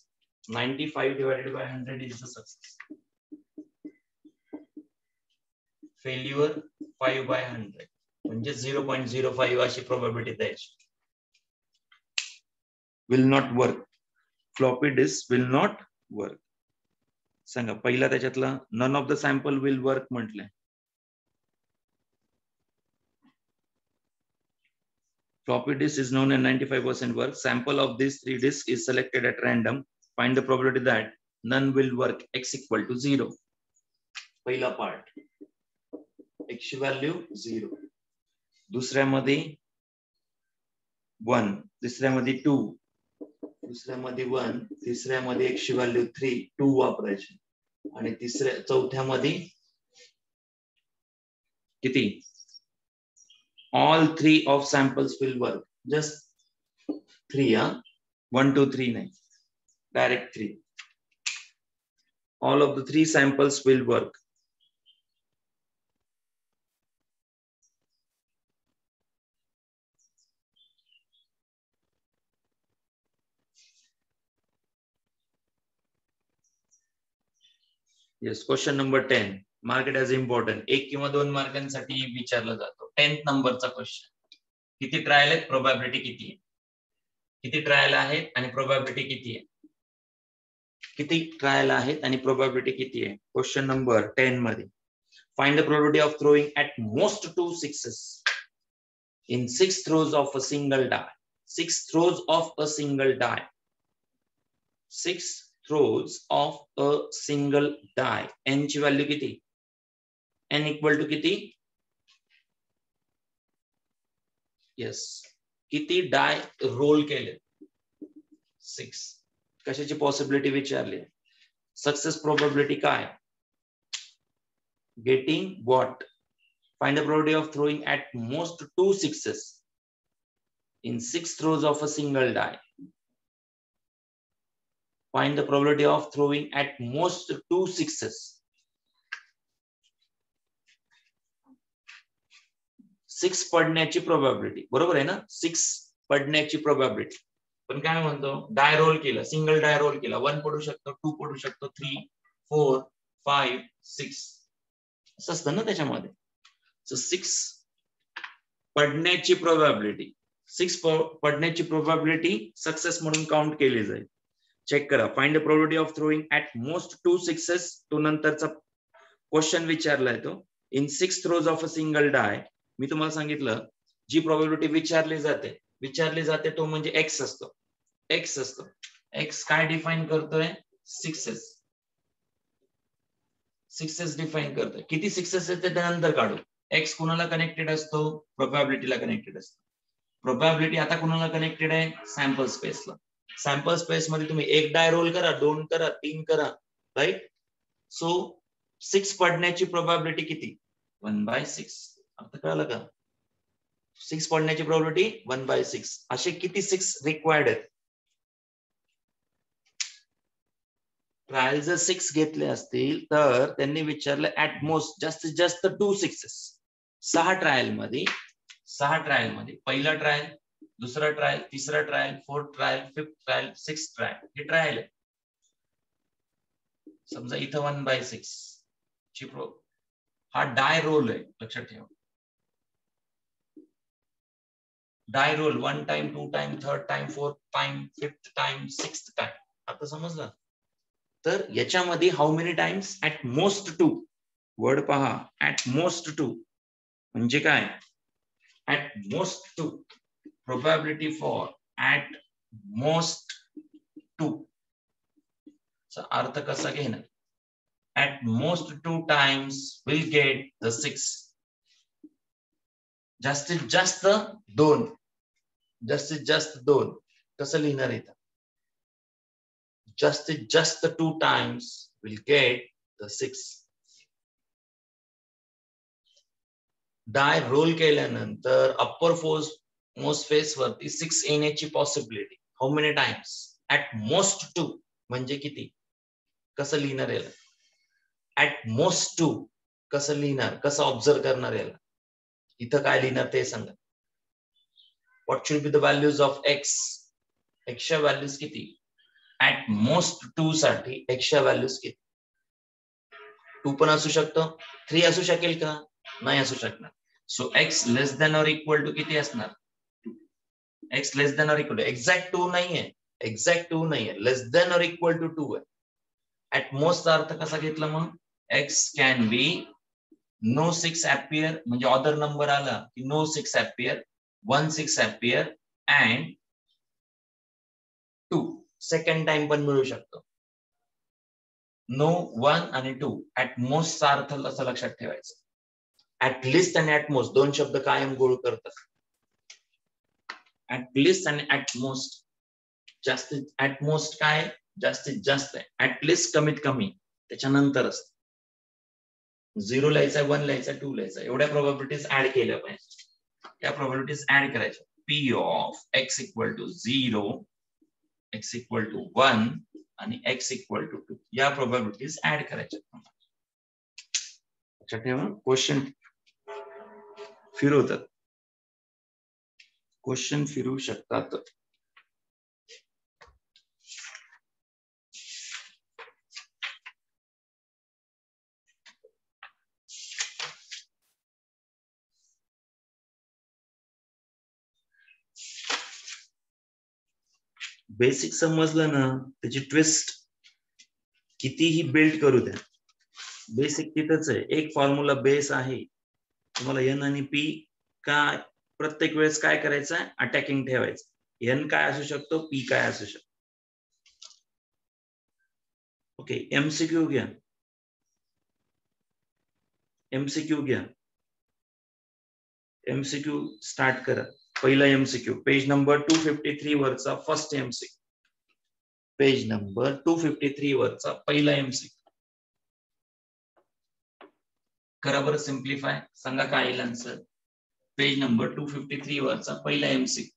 95 divided by 100 is the success. Failure 5 by 100. म्हणजे 0.05 अशी probability द्यायची. Will not work. Floppy disk will not work. सांगा पहिला त्याच्यातला none of the sample will work म्हटलंय. Floppy disk is known as 95% work. Sample of these 3 disks is selected at random. Find the probability that none will work. X equal to 0. पहिला part. X value 0. दुसऱ्यामध्ये 1. तिसऱ्यामध्ये 2. दुसऱ्यामध्ये 1. तिसऱ्यामध्ये X value 3. 2 वापरायचे. आणि चौथ्यामध्ये किती? All 3 of samples will work. Just 3, 1, 2, 3 nahi. Direct 3. All of the 3 samples will work. Yes, question number 10. Mark it as important. 1 किंवा 2 मार्कांसाठी विचारला जातो. 10th नंबरचा क्वेश्चन. किती ट्रायल आहेत? प्रोबॅबिलिटी किती आहे? किती ट्रायल आहेत आणि प्रोबॅबिलिटी किती आहे? किती ट्रायल आहेत आणि प्रोबॅबिलिटी किती आहे? क्वेश्चन नंबर 10 मध्ये. Find the probability of throwing at most 2 sixes in 6 throws of a single die. 6 throws of a single die. 6 throws of a single die. n ची व्हॅल्यू किती? n इक्वल टू किती? येस. किती डाय रोल केले? 6. कशाची पॉसिबिलिटी विचारली? सक्सेस प्रोबॅबिलिटी काय? Getting what? Find the probability of throwing at most 2 sixes in 6 throws of a single die. Find the probability of throwing at most 2 sixes. 6 पडण्याची प्रोबॅबिलिटी. बरोबर आहे ना? 6 पडण्याची प्रोबॅबिलिटी. पण काय म्हणतो? डाय रोल केलं, सिंगल डाय रोल केला. 1 पडू शकतो, 2 पडू शकतो, 3, 4, 5, 6 असं असतं ना त्याच्यामध्ये. सो 6 पडण्याची प्रोबॅबिलिटी, 6 पडण्याची प्रोबॅबिलिटी सक्सेस म्हणून काउंट केली जाईल. चेक करा. Find the probability of throwing at most 2 sixes. तो नंतरचा क्वेश्चन विचारलाय तो. In 6 throws of a single die. मी तुम्हाला सांगितलं जी प्रोबॅबिलिटी विचारली जाते तो म्हणजे एक्स असतो. एक्स काय डिफाइन करतोय? 6s. 6s डिफाइन करतोय. किती 6s आहेत ते त्यानंतर काढू. एक्स कुणाला कनेक्टेड असतो? प्रोबॅबिलिटीला कनेक्टेड असतो. प्रोबॅबिलिटी आता कुणाला कनेक्टेड आहे? सॅम्पल स्पेसला. सॅम्पल स्पेस मध्ये तुम्ही 1 डाय रोल करा, 2 करा, 3 करा, राईट? सो 6 पडण्याची प्रोबॅबिलिटी किती? 1/6. अर्थ कळलं का? 6 पडण्याची प्रोबॅबिलिटी 1/6. असे किती 6 रिक्वायर्ड आहेत? ट्रायल जर 6 घेतले असतील तर त्यांनी विचारलं ऍट मोस्ट जास्तीत जास्त 2 सक्सेस. 6 ट्रायल मध्ये पहिला ट्रायल, दुसरा ट्रायल, तिसरा trial, fourth trial, fifth trial, sixth trial, हे ट्रायल आहे. समजा इथं 1/6 ची हा डाय रोल आहे, लक्षात ठेवा. Die roll 1 time, 2 time, 3rd time, 4th time, 5th time, 6th time. आता समजलं? तर याच्यामध्ये how many times? At most 2. Word पहा, ऍट मोस्ट 2 म्हणजे काय? At most 2. Probability for at most 2 चा अर्थ कसा घेणार? At most 2 times will get the 6. जास्तीत जास्त 2. जास्तीत जास्त 2 कसं लिहिणार इथं? जास्तीत जास्त 2 times will get the 6. Die roll केल्यानंतर अप्पर मोस्ट फेस वरती 6 येण्याची पॉसिबिलिटी. How many times? At most 2 म्हणजे किती? कसं लिहिणार याला? ऍट मोस्ट 2 कसं लिहिणार? कसं ऑब्झर्व करणार याला? इथं काय लिहिणार ते सांगा. What should be the values of x? एक्सच्या व्हॅल्यूज किती? ऍट मोस्ट 2 साठी एक्सच्या व्हॅल्यूज किती? 2 पण असू शकतो, 3 असू शकेल का? नाही असू शकणार. So x less than or equal to किती असणार? X less than or equal to exact 2 नाहीये, एक्झॅक्ट 2 नाहीये, less than or equal to 2 आहे. ऍट मोस्ट अर्थ कसा घेतला मग? X can be no 6 appear म्हणजे ऑदर नंबर आला की no 6 appear, 1 6 appear and 2 second time पण मिळू शकतो. नो 1 आणि 2 ऍट मोस्ट चा अर्थ असं लक्षात ठेवायचं. ऍट लिस्ट आणि ऍट मोस्ट दोन शब्द कायम गोळ करतात. ऍट लिस्ट आणि ऍट मोस्ट. जास्तीत ऍट मोस्ट काय? जास्तीत जास्त आहे. ऍट लिस्ट कमीत कमी, त्याच्यानंतर असत. 0 लिहायचा, 1 लिहायचा, 2 लिहायचा, एवढ्या प्रोबॅबिलिटीज ऍड केल्या पाहिजे. या प्रोबॅबिलिटीज ऍड करायच्या. P of x equal to 0, x equal to 1 आणि एक्स इक्वल टू 2 या प्रोबॅबिलिटीज ऍड करायच्या. लक्षात ठेवा, क्वेश्चन फिरवतात, क्वेश्चन फिरू शकतात. बेसिक समजलं ना, त्याची ट्विस्ट कितीही बिल्ड करू द्या, बेसिक तिथंच आहे. एक फॉर्म्युला बेस आहे. तुम्हाला एन आणि पी काय प्रत्येक वेळेस काय करायचं आहे? अटॅकिंग ठेवायचं. एन काय असू शकतो, पी काय असू शकतो. ओके, एमसीक्यू घ्या, एमसीक्यू घ्या. एमसीक्यू स्टार्ट करा. पहिला एमसीक्यू पेज नंबर 253 वरचा फर्स्ट एमसीक्यू. पेज नंबर 253 वरचा पहिला एमसीक्यू करा बरं सिम्प्लिफाय. सांगा काय येईल आन्सर. पेज नंबर 253 वरचा पहिला MCQ.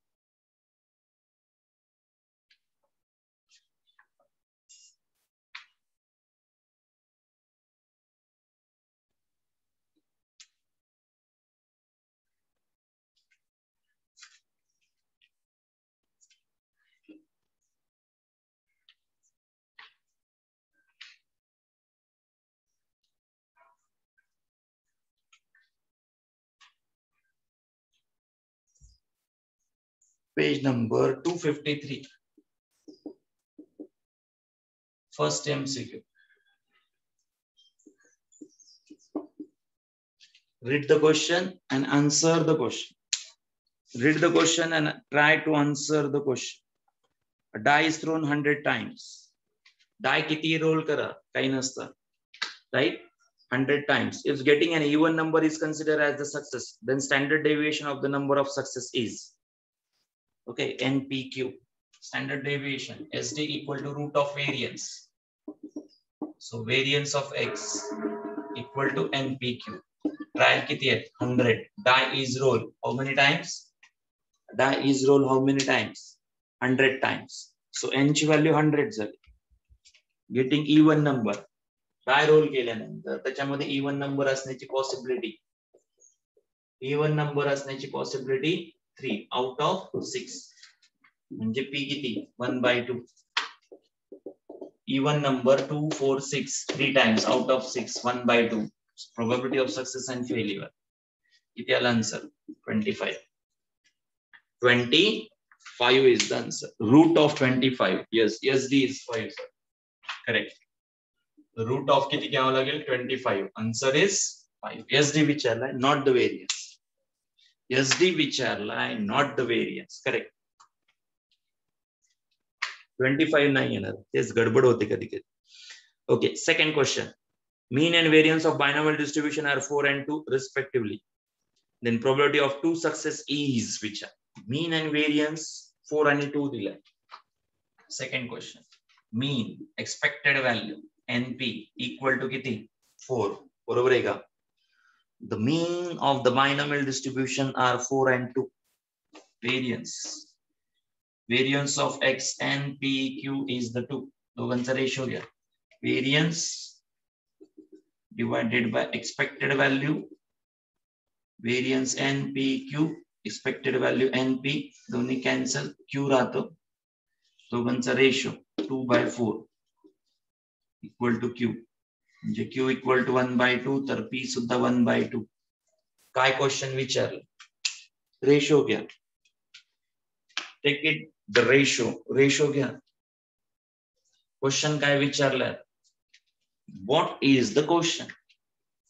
Page number 253 first MCQ. Read the question and answer the question. Read the question and try to answer the question. A die is thrown 100 times. Die किती roll करा, काही नसतं, right? 100 times. If getting an even number is considered as the success, then standard deviation of the number of success is, okay, NPQ. Standard deviation, SD equal to root of variance. So variance of X equal to NPQ. Trial किती आहेत 100. Die is roll how many times, die is roll how many times 100 times. So n ची व्हॅल्यू 100 झाली. Getting even number. Die roll केल्यानंतर त्याच्यामध्ये इवन नंबर असण्याची पॉसिबिलिटी, इवन नंबर असण्याची पॉसिबिलिटी 3 आउट ऑफ 6. म्हणजे p किती 1/2. even number 2 4 6 3 times out of 6 1/2. probability of success and failure किती आला answer 25. 25 is the answer. Root of 25. Yes, SD is 5 sir. Correct. The root of किती घ्यावं लागेल 25. Answer is 5. SD विचारलाय not the variance. SD विचारलाय not the variance. Correct. 25 नाही येणार, तेच गडबड होते कधी कधी. Okay, second question. Mean and variance of binomial distribution are 4 and 2 respectively. Then probability of 2 success is which are? Mean and variance 4 and 2 दिलाय. Second question. Mean expected value NP equal to किती 4. बरोबर आहे का? The mean of the binomial distribution are 4 and 2. Variance of x and p q is the 2. दोघांचा रेशो घ्या. Variance divided by expected value. Variance np q, expected value np, दोन्ही कॅन्सल, q राहतो. दोघांचा रेशो 2/4 इक्वल टू q. म्हणजे q इक्वल टू 1/2 तर p सुद्धा 1/2. काय क्वेश्चन विचारलं? रेशो घ्या. टेक इट द रेशो घ्या. क्वेश्चन काय विचारलाय? What is the question?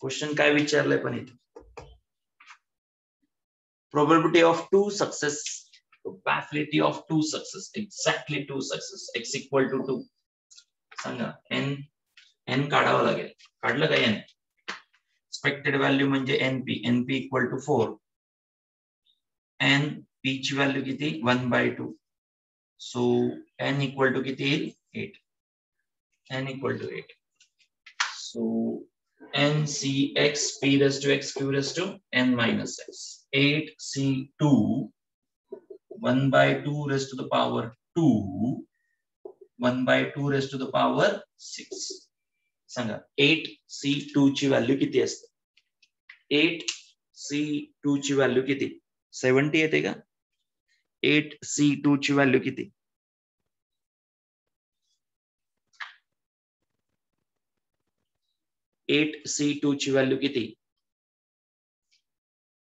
Question काय विचारलंय पण इथे? Probability of 2 success, probability of 2 success, exactly 2 success, x equal to 2. सांगा n काढावं लागेल. काढलं का n? एक्सपेक्टेड व्हॅल्यू म्हणजे np equal to 4. n p ची व्हॅल्यू किती 1/2. सो n इक्वल टू किती येईल 8. n equal to 8. So NCX p raised to x q raised to n minus x. 8C2 1/2 raised to the power 2 1/2 raised to the power 6. सांगा 8C2 ची व्हॅल्यू किती असते? 8C2 ची व्हॅल्यू किती? 70 येते का? 8C2 ची व्हॅल्यू किती? 8C2 ची व्हॅल्यू किती?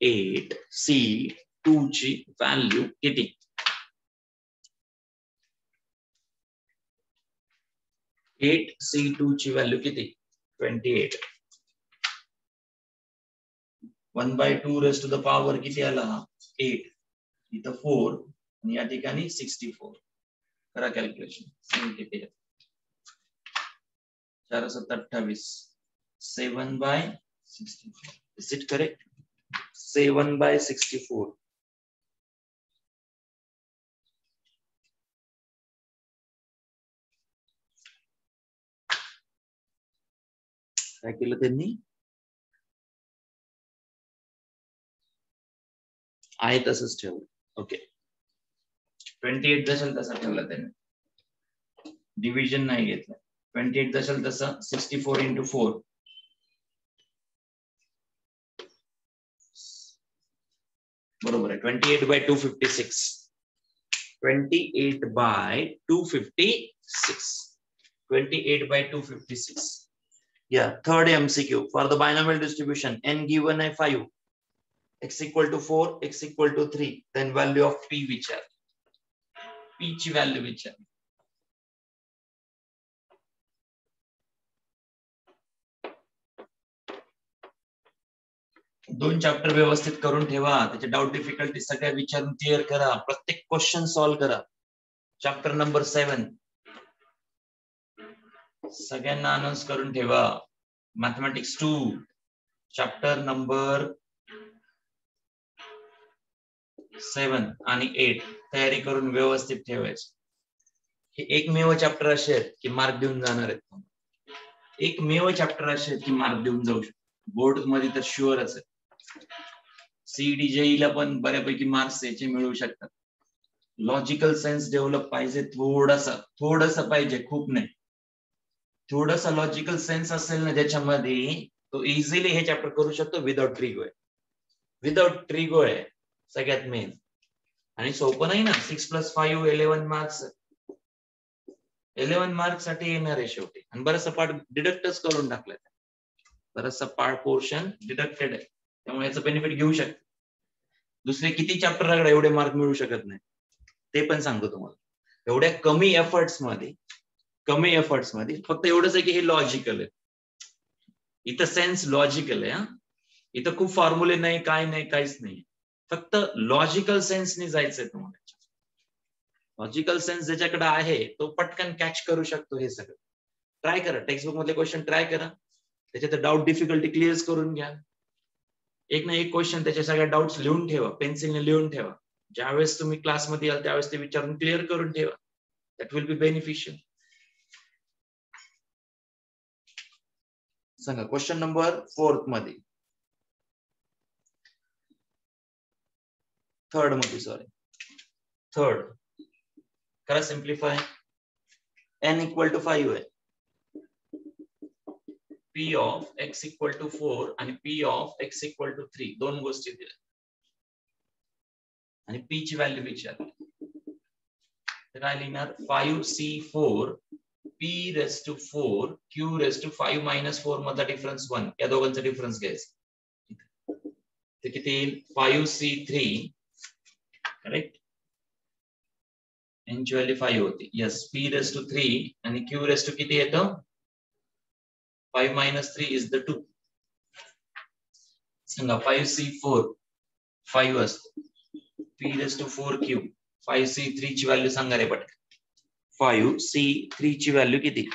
8C2 ची व्हॅल्यू किती? 8C2 ची व्हॅल्यू किती? 28. 1/2 रेस्ट टू द पॉवर किती आला? 8. इथं 4 आणि या ठिकाणी 64. करा कॅल्क्युलेशन. किती? 4/7 7/64. Is it correct? 7/64. काय केलं त्यांनी? आहे तसंच ठेवलं. ओके. 28 दशल तसा ठेवला त्यांनी. डिव्हिजन नाही घेतलं. 28 दशल तसा 64 into 4. बरोबर आहे. 28/256. 28/256. 28/256. Yeah, third MCQ for the binomial distribution n given a 5, x equal to 4, x equal to 3, then value of p विचार. p ची व्हॅल्यू विचार. दोन चॅप्टर व्यवस्थित करून ठेवा. त्याचे डाऊट डिफिकल्टी सगळ्या विचारून क्लिअर करा. प्रत्येक क्वेश्चन सॉल्व्ह करा. चॅप्टर नंबर 7 सगळ्यांना अनाउन्स करून ठेवा. मॅथमॅटिक्स 2 चॅप्टर नंबर 7 आणि 8 तयारी करून व्यवस्थित ठेवायचं. हे एकमेव चॅप्टर असे आहेत की मार्क देऊन जाणार आहेत. एकमेव चॅप्टर असे आहेत की मार्क देऊन जाऊ शकतो. बोर्ड मध्ये तर शुअरच आहे. CDJE ला पण बऱ्यापैकी मार्क्स याचे मिळू शकतात. लॉजिकल सेन्स डेव्हलप पाहिजे, थोडंसं पाहिजे, खूप नाही. थोडासा लॉजिकल सेन्स असेल ना ज्याच्यामध्ये, तो इझिली हे चॅप्टर करू शकतो विदाउट ट्रिगो आहे. विदाउट ट्रिगो आहे सगळ्यात मेन. आणि सोपं नाही ना. 6+5 11 मार्क्स. 11 मार्क्स साठी येणार आहे शेवटी. आणि बराचसा पार्ट डिडक्टच करून टाकलाय. बराचसा पार्ट पोर्शन डिडक्टेड आहे, त्यामुळे याचं बेनिफिट घेऊ शकते. दुसरे किती चॅप्टर एवढे मार्क मिळू शकत नाही, ते पण सांगतो तुम्हाला. एवढ्या कमी एफर्ट्स मध्ये फक्त एवढंच आहे की हे लॉजिकल आहे. इथं सेन्स लॉजिकल आहे. इथं खूप फॉर्म्युले नाही, काय नाही, काहीच नाही. फक्त लॉजिकल सेन्सने जायचंय तुम्हाला. लॉजिकल सेन्स ज्याच्याकडे आहे तो पटकन कॅच करू शकतो हे सगळं. ट्राय करा, टेक्स्टबुक मधले क्वेश्चन ट्राय करा, त्याच्यात डाऊट डिफिकल्टी क्लिअर करून घ्या. एक ना एक क्वेश्चन त्याच्या सगळ्या डाऊट्स लिहून ठेवा, पेन्सिलने लिहून ठेवा. ज्यावेळेस तुम्ही क्लासमध्ये याल त्यावेळेस ते विचारून क्लिअर करून ठेवा. That will be beneficial. सांगा क्वेश्चन नंबर 4 मध्ये, थर्ड करा सिम्प्लिफाय. n = 5 आहे. p of x = 4 आणि p of x = 3 दोन गोष्टी दिल्या आणि p ची व्हॅल्यू विचारली. तर काय लिहिणार? 5c4 p⁴ q⁵ 4 मधला डिफरन्स 1. या दोघांचा डिफरन्स घ्यायचा. ते किती येईल? 5c3. करेक्ट. n ची व्हॅल्यू 5 होती. यस, p⁵ आणि q⁵ किती येतं? 5 - 3 is the 2. सांगा 5c4 5 असतो, p⁴q. 5c3 ची व्हॅल्यू सांगा रे पटकन. 5c3 ची व्हॅल्यू किती?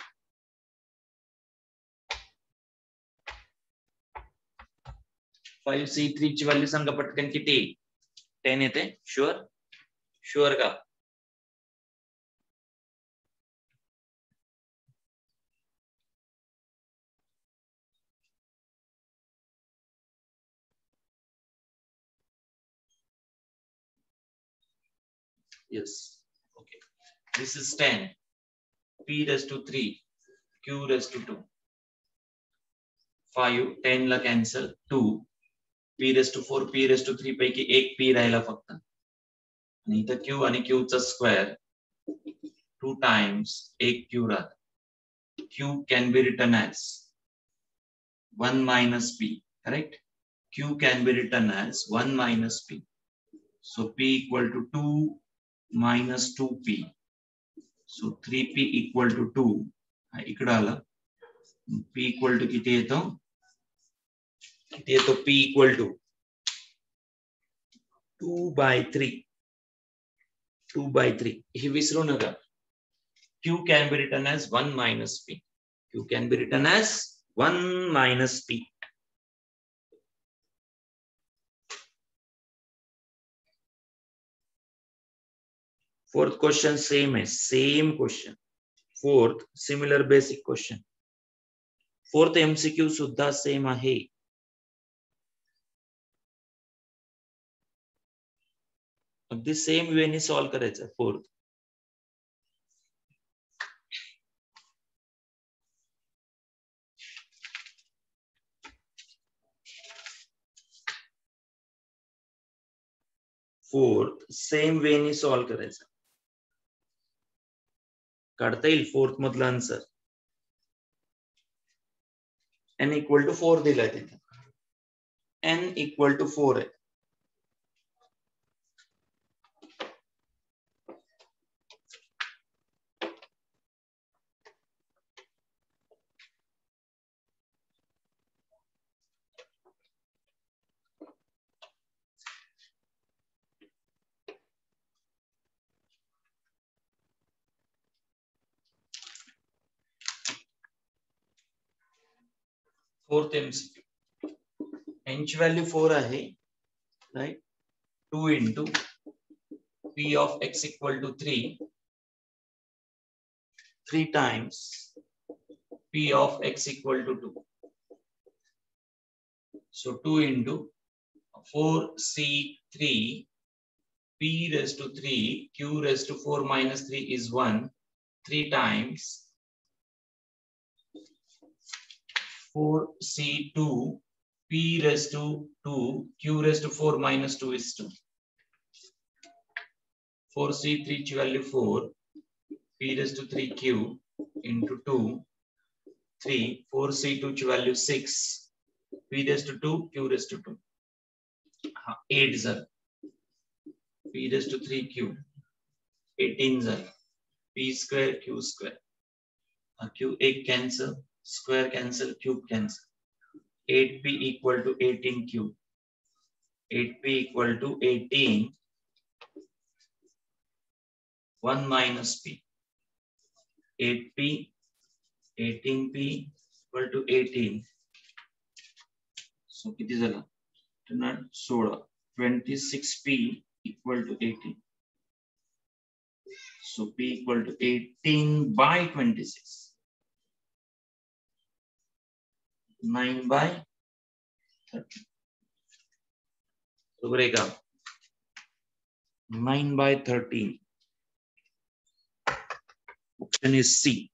5c3 ची व्हॅल्यू सांगा पटकन किती? 10 येते. शुअर का? Yes. Okay. This is 10. p⁵, q⁵2. 5, 10 ला कॅन्सल. 2, p⁴, p⁵ पैकी एक p राहिला फक्त. आणि इथं q आणि q चा स्क्वेअर 2 टाइम्स एक q राहत. q can be written as 1 - p. Correct? q can be written as 1 - p. So p = 2 - 2p. So 3p = 2. इकडे आलं. p = किती येतो? p = 2/3. 2/3 हे विसरू नका. q can be written as 1 - p. q can be written as 1 - p. Fourth question same है, same question. Fourth similar basic question. Fourth MCQ सुद्धा सेम आहे. अगदी सेम वेने सॉल्व करायचं. फोर्थ सेम वेने सॉल्व करायचं. काढता येईल फोर्थ मधला आन्सर. n = 4 दिलाय तिथे. n = 4 आहे. Fourth MCQ. n ची व्हॅल्यू 4 आहे. Right. 2 * p of x = 3. 3 times p of x = 2. So 2 into 4c3 p raised to 3 q raised to 4 minus 3 is 1. 3 times 4c2 p raised to 2 q raised to 4 minus 2 is 2. 4c3 ची value 4 p raised to 3q into 2 3 4c2 ची value 6 p raised to 2 q raised to 2 8 झालं p raised to 3q 18 झालं p square q square q एक cancel square cancel cube cancel 8p equal to 18q 8p equal to 18 1 minus p 8p 18p equal to 18 so किती झालं 16 26p equal to 18 so p equal to 18 by 26 9 by 30 बरोबर आहे का 9 by 13 option is C.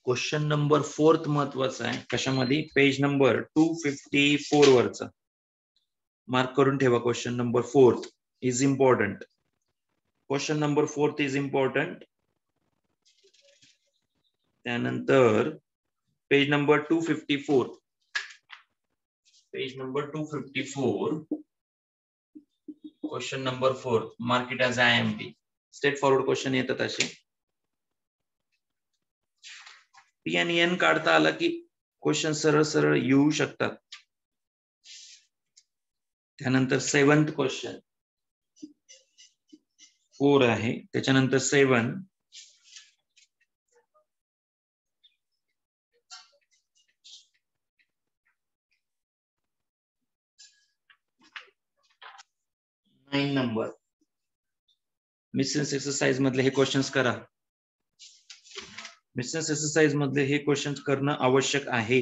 Question number 4 महत्वाचा आहे कशामध्ये पेज नंबर 254 वरचा मार्क करून ठेवा question number 4 is important question number 4 is important त्यानंतर page number 254 page number 254 question number 4 mark it as IMP straightforward question येतात असे P आणि N काढता आला की क्वेश्चन सरळ सरळ येऊ शकतात त्यानंतर 7th क्वेश्चन 4 आहे त्याच्यानंतर 7 9 नंबर मिसेस एक्सरसाइज मधले हे क्वेश्चन्स करा मिसेस एक्सरसाइज मधले हे क्वेश्चन्स करणं आवश्यक आहे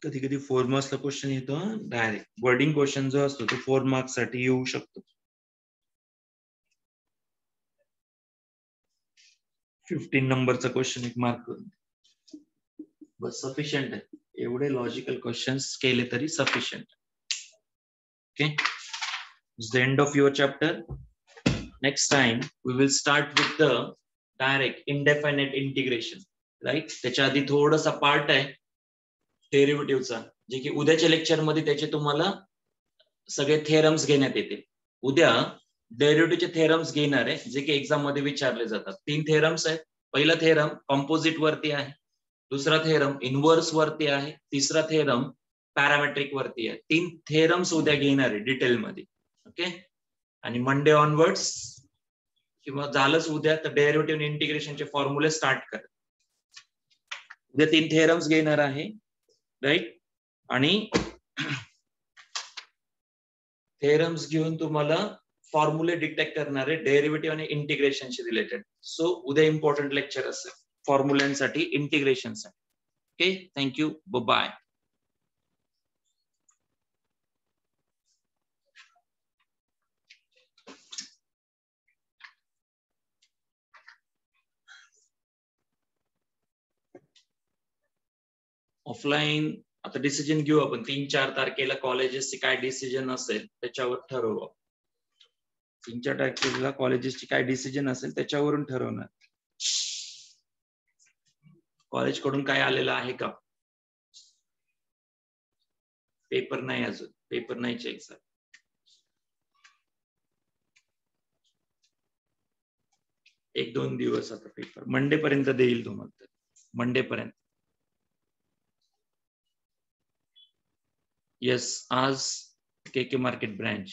कधी कधी 4 मार्क्सला क्वेश्चन येतो डायरेक्ट वर्डिंग क्वेश्चन जो असतो तो 4 मार्क्स साठी येऊ शकतो 15 नंबरचा क्वेश्चन एक मार्क करून बस सफिशियंट आहे एवढे लॉजिकल क्वेश्चन्स केले तरी sufficient okay it's the end of your chapter next time we will start with the direct indefinite integration right त्याच्या आधी थोडासा पार्ट आहे डेरिव्हेटिव्हचा जे की उद्याच्या लेक्चर मध्ये त्याचे तुम्हाला सगळे थेरम्स घेण्यात येतील उद्या डेरिव्हेटिव्हचे थेरम्स घेणार आहे जे की एक्झाम मध्ये विचारले जातात 3 थेरम्स आहेत पहिला थेरम कंपोजिट वरती आहे दुसरा थेरम इनवर्स वरती आहे, तिसरा थेरम पॅरामेट्रिक वरती आहे. 3 थेरम्स उद्या घेणार आहे डिटेल मध्ये. ओके, आणि मंडे ऑनवर्ड्स किंवा झालंच उद्या तर डेरिव्हेटिव्ह इंटिग्रेशनचे फॉर्म्युले स्टार्ट कर. उद्या 3 थेरम्स घेणार आहे, राईट. आणि थेरम्स घेऊन तुम्हाला फॉर्म्युले डिटेक्ट करणारे डेरिव्हेटिव्ह आणि इंटिग्रेशनशी रिलेटेड. सो उद्या इम्पॉर्टंट लेक्चर असेल फॉर्म्युलांसाठी, इंटिग्रेशनसाठी. Okay, thank you, bye. ऑफलाईन आता डिसिजन घेऊ आपण. 3-4 तारखेला कॉलेजेसचे काय डिसिजन असेल त्याच्यावर ठरवू. 3-4 तारखेला कॉलेजेसची काय डिसिजन असेल त्याच्यावरून ठरवणार. कॉलेज कडून काय आलेलं आहे का? पेपर नाही अजून, पेपर नाही चेक झाला. 1-2 दिवस आता पेपर मंडे पर्यंत देईल तुम्हाला. मंडे पर्यंत. येस, आज के मार्केट ब्रांच.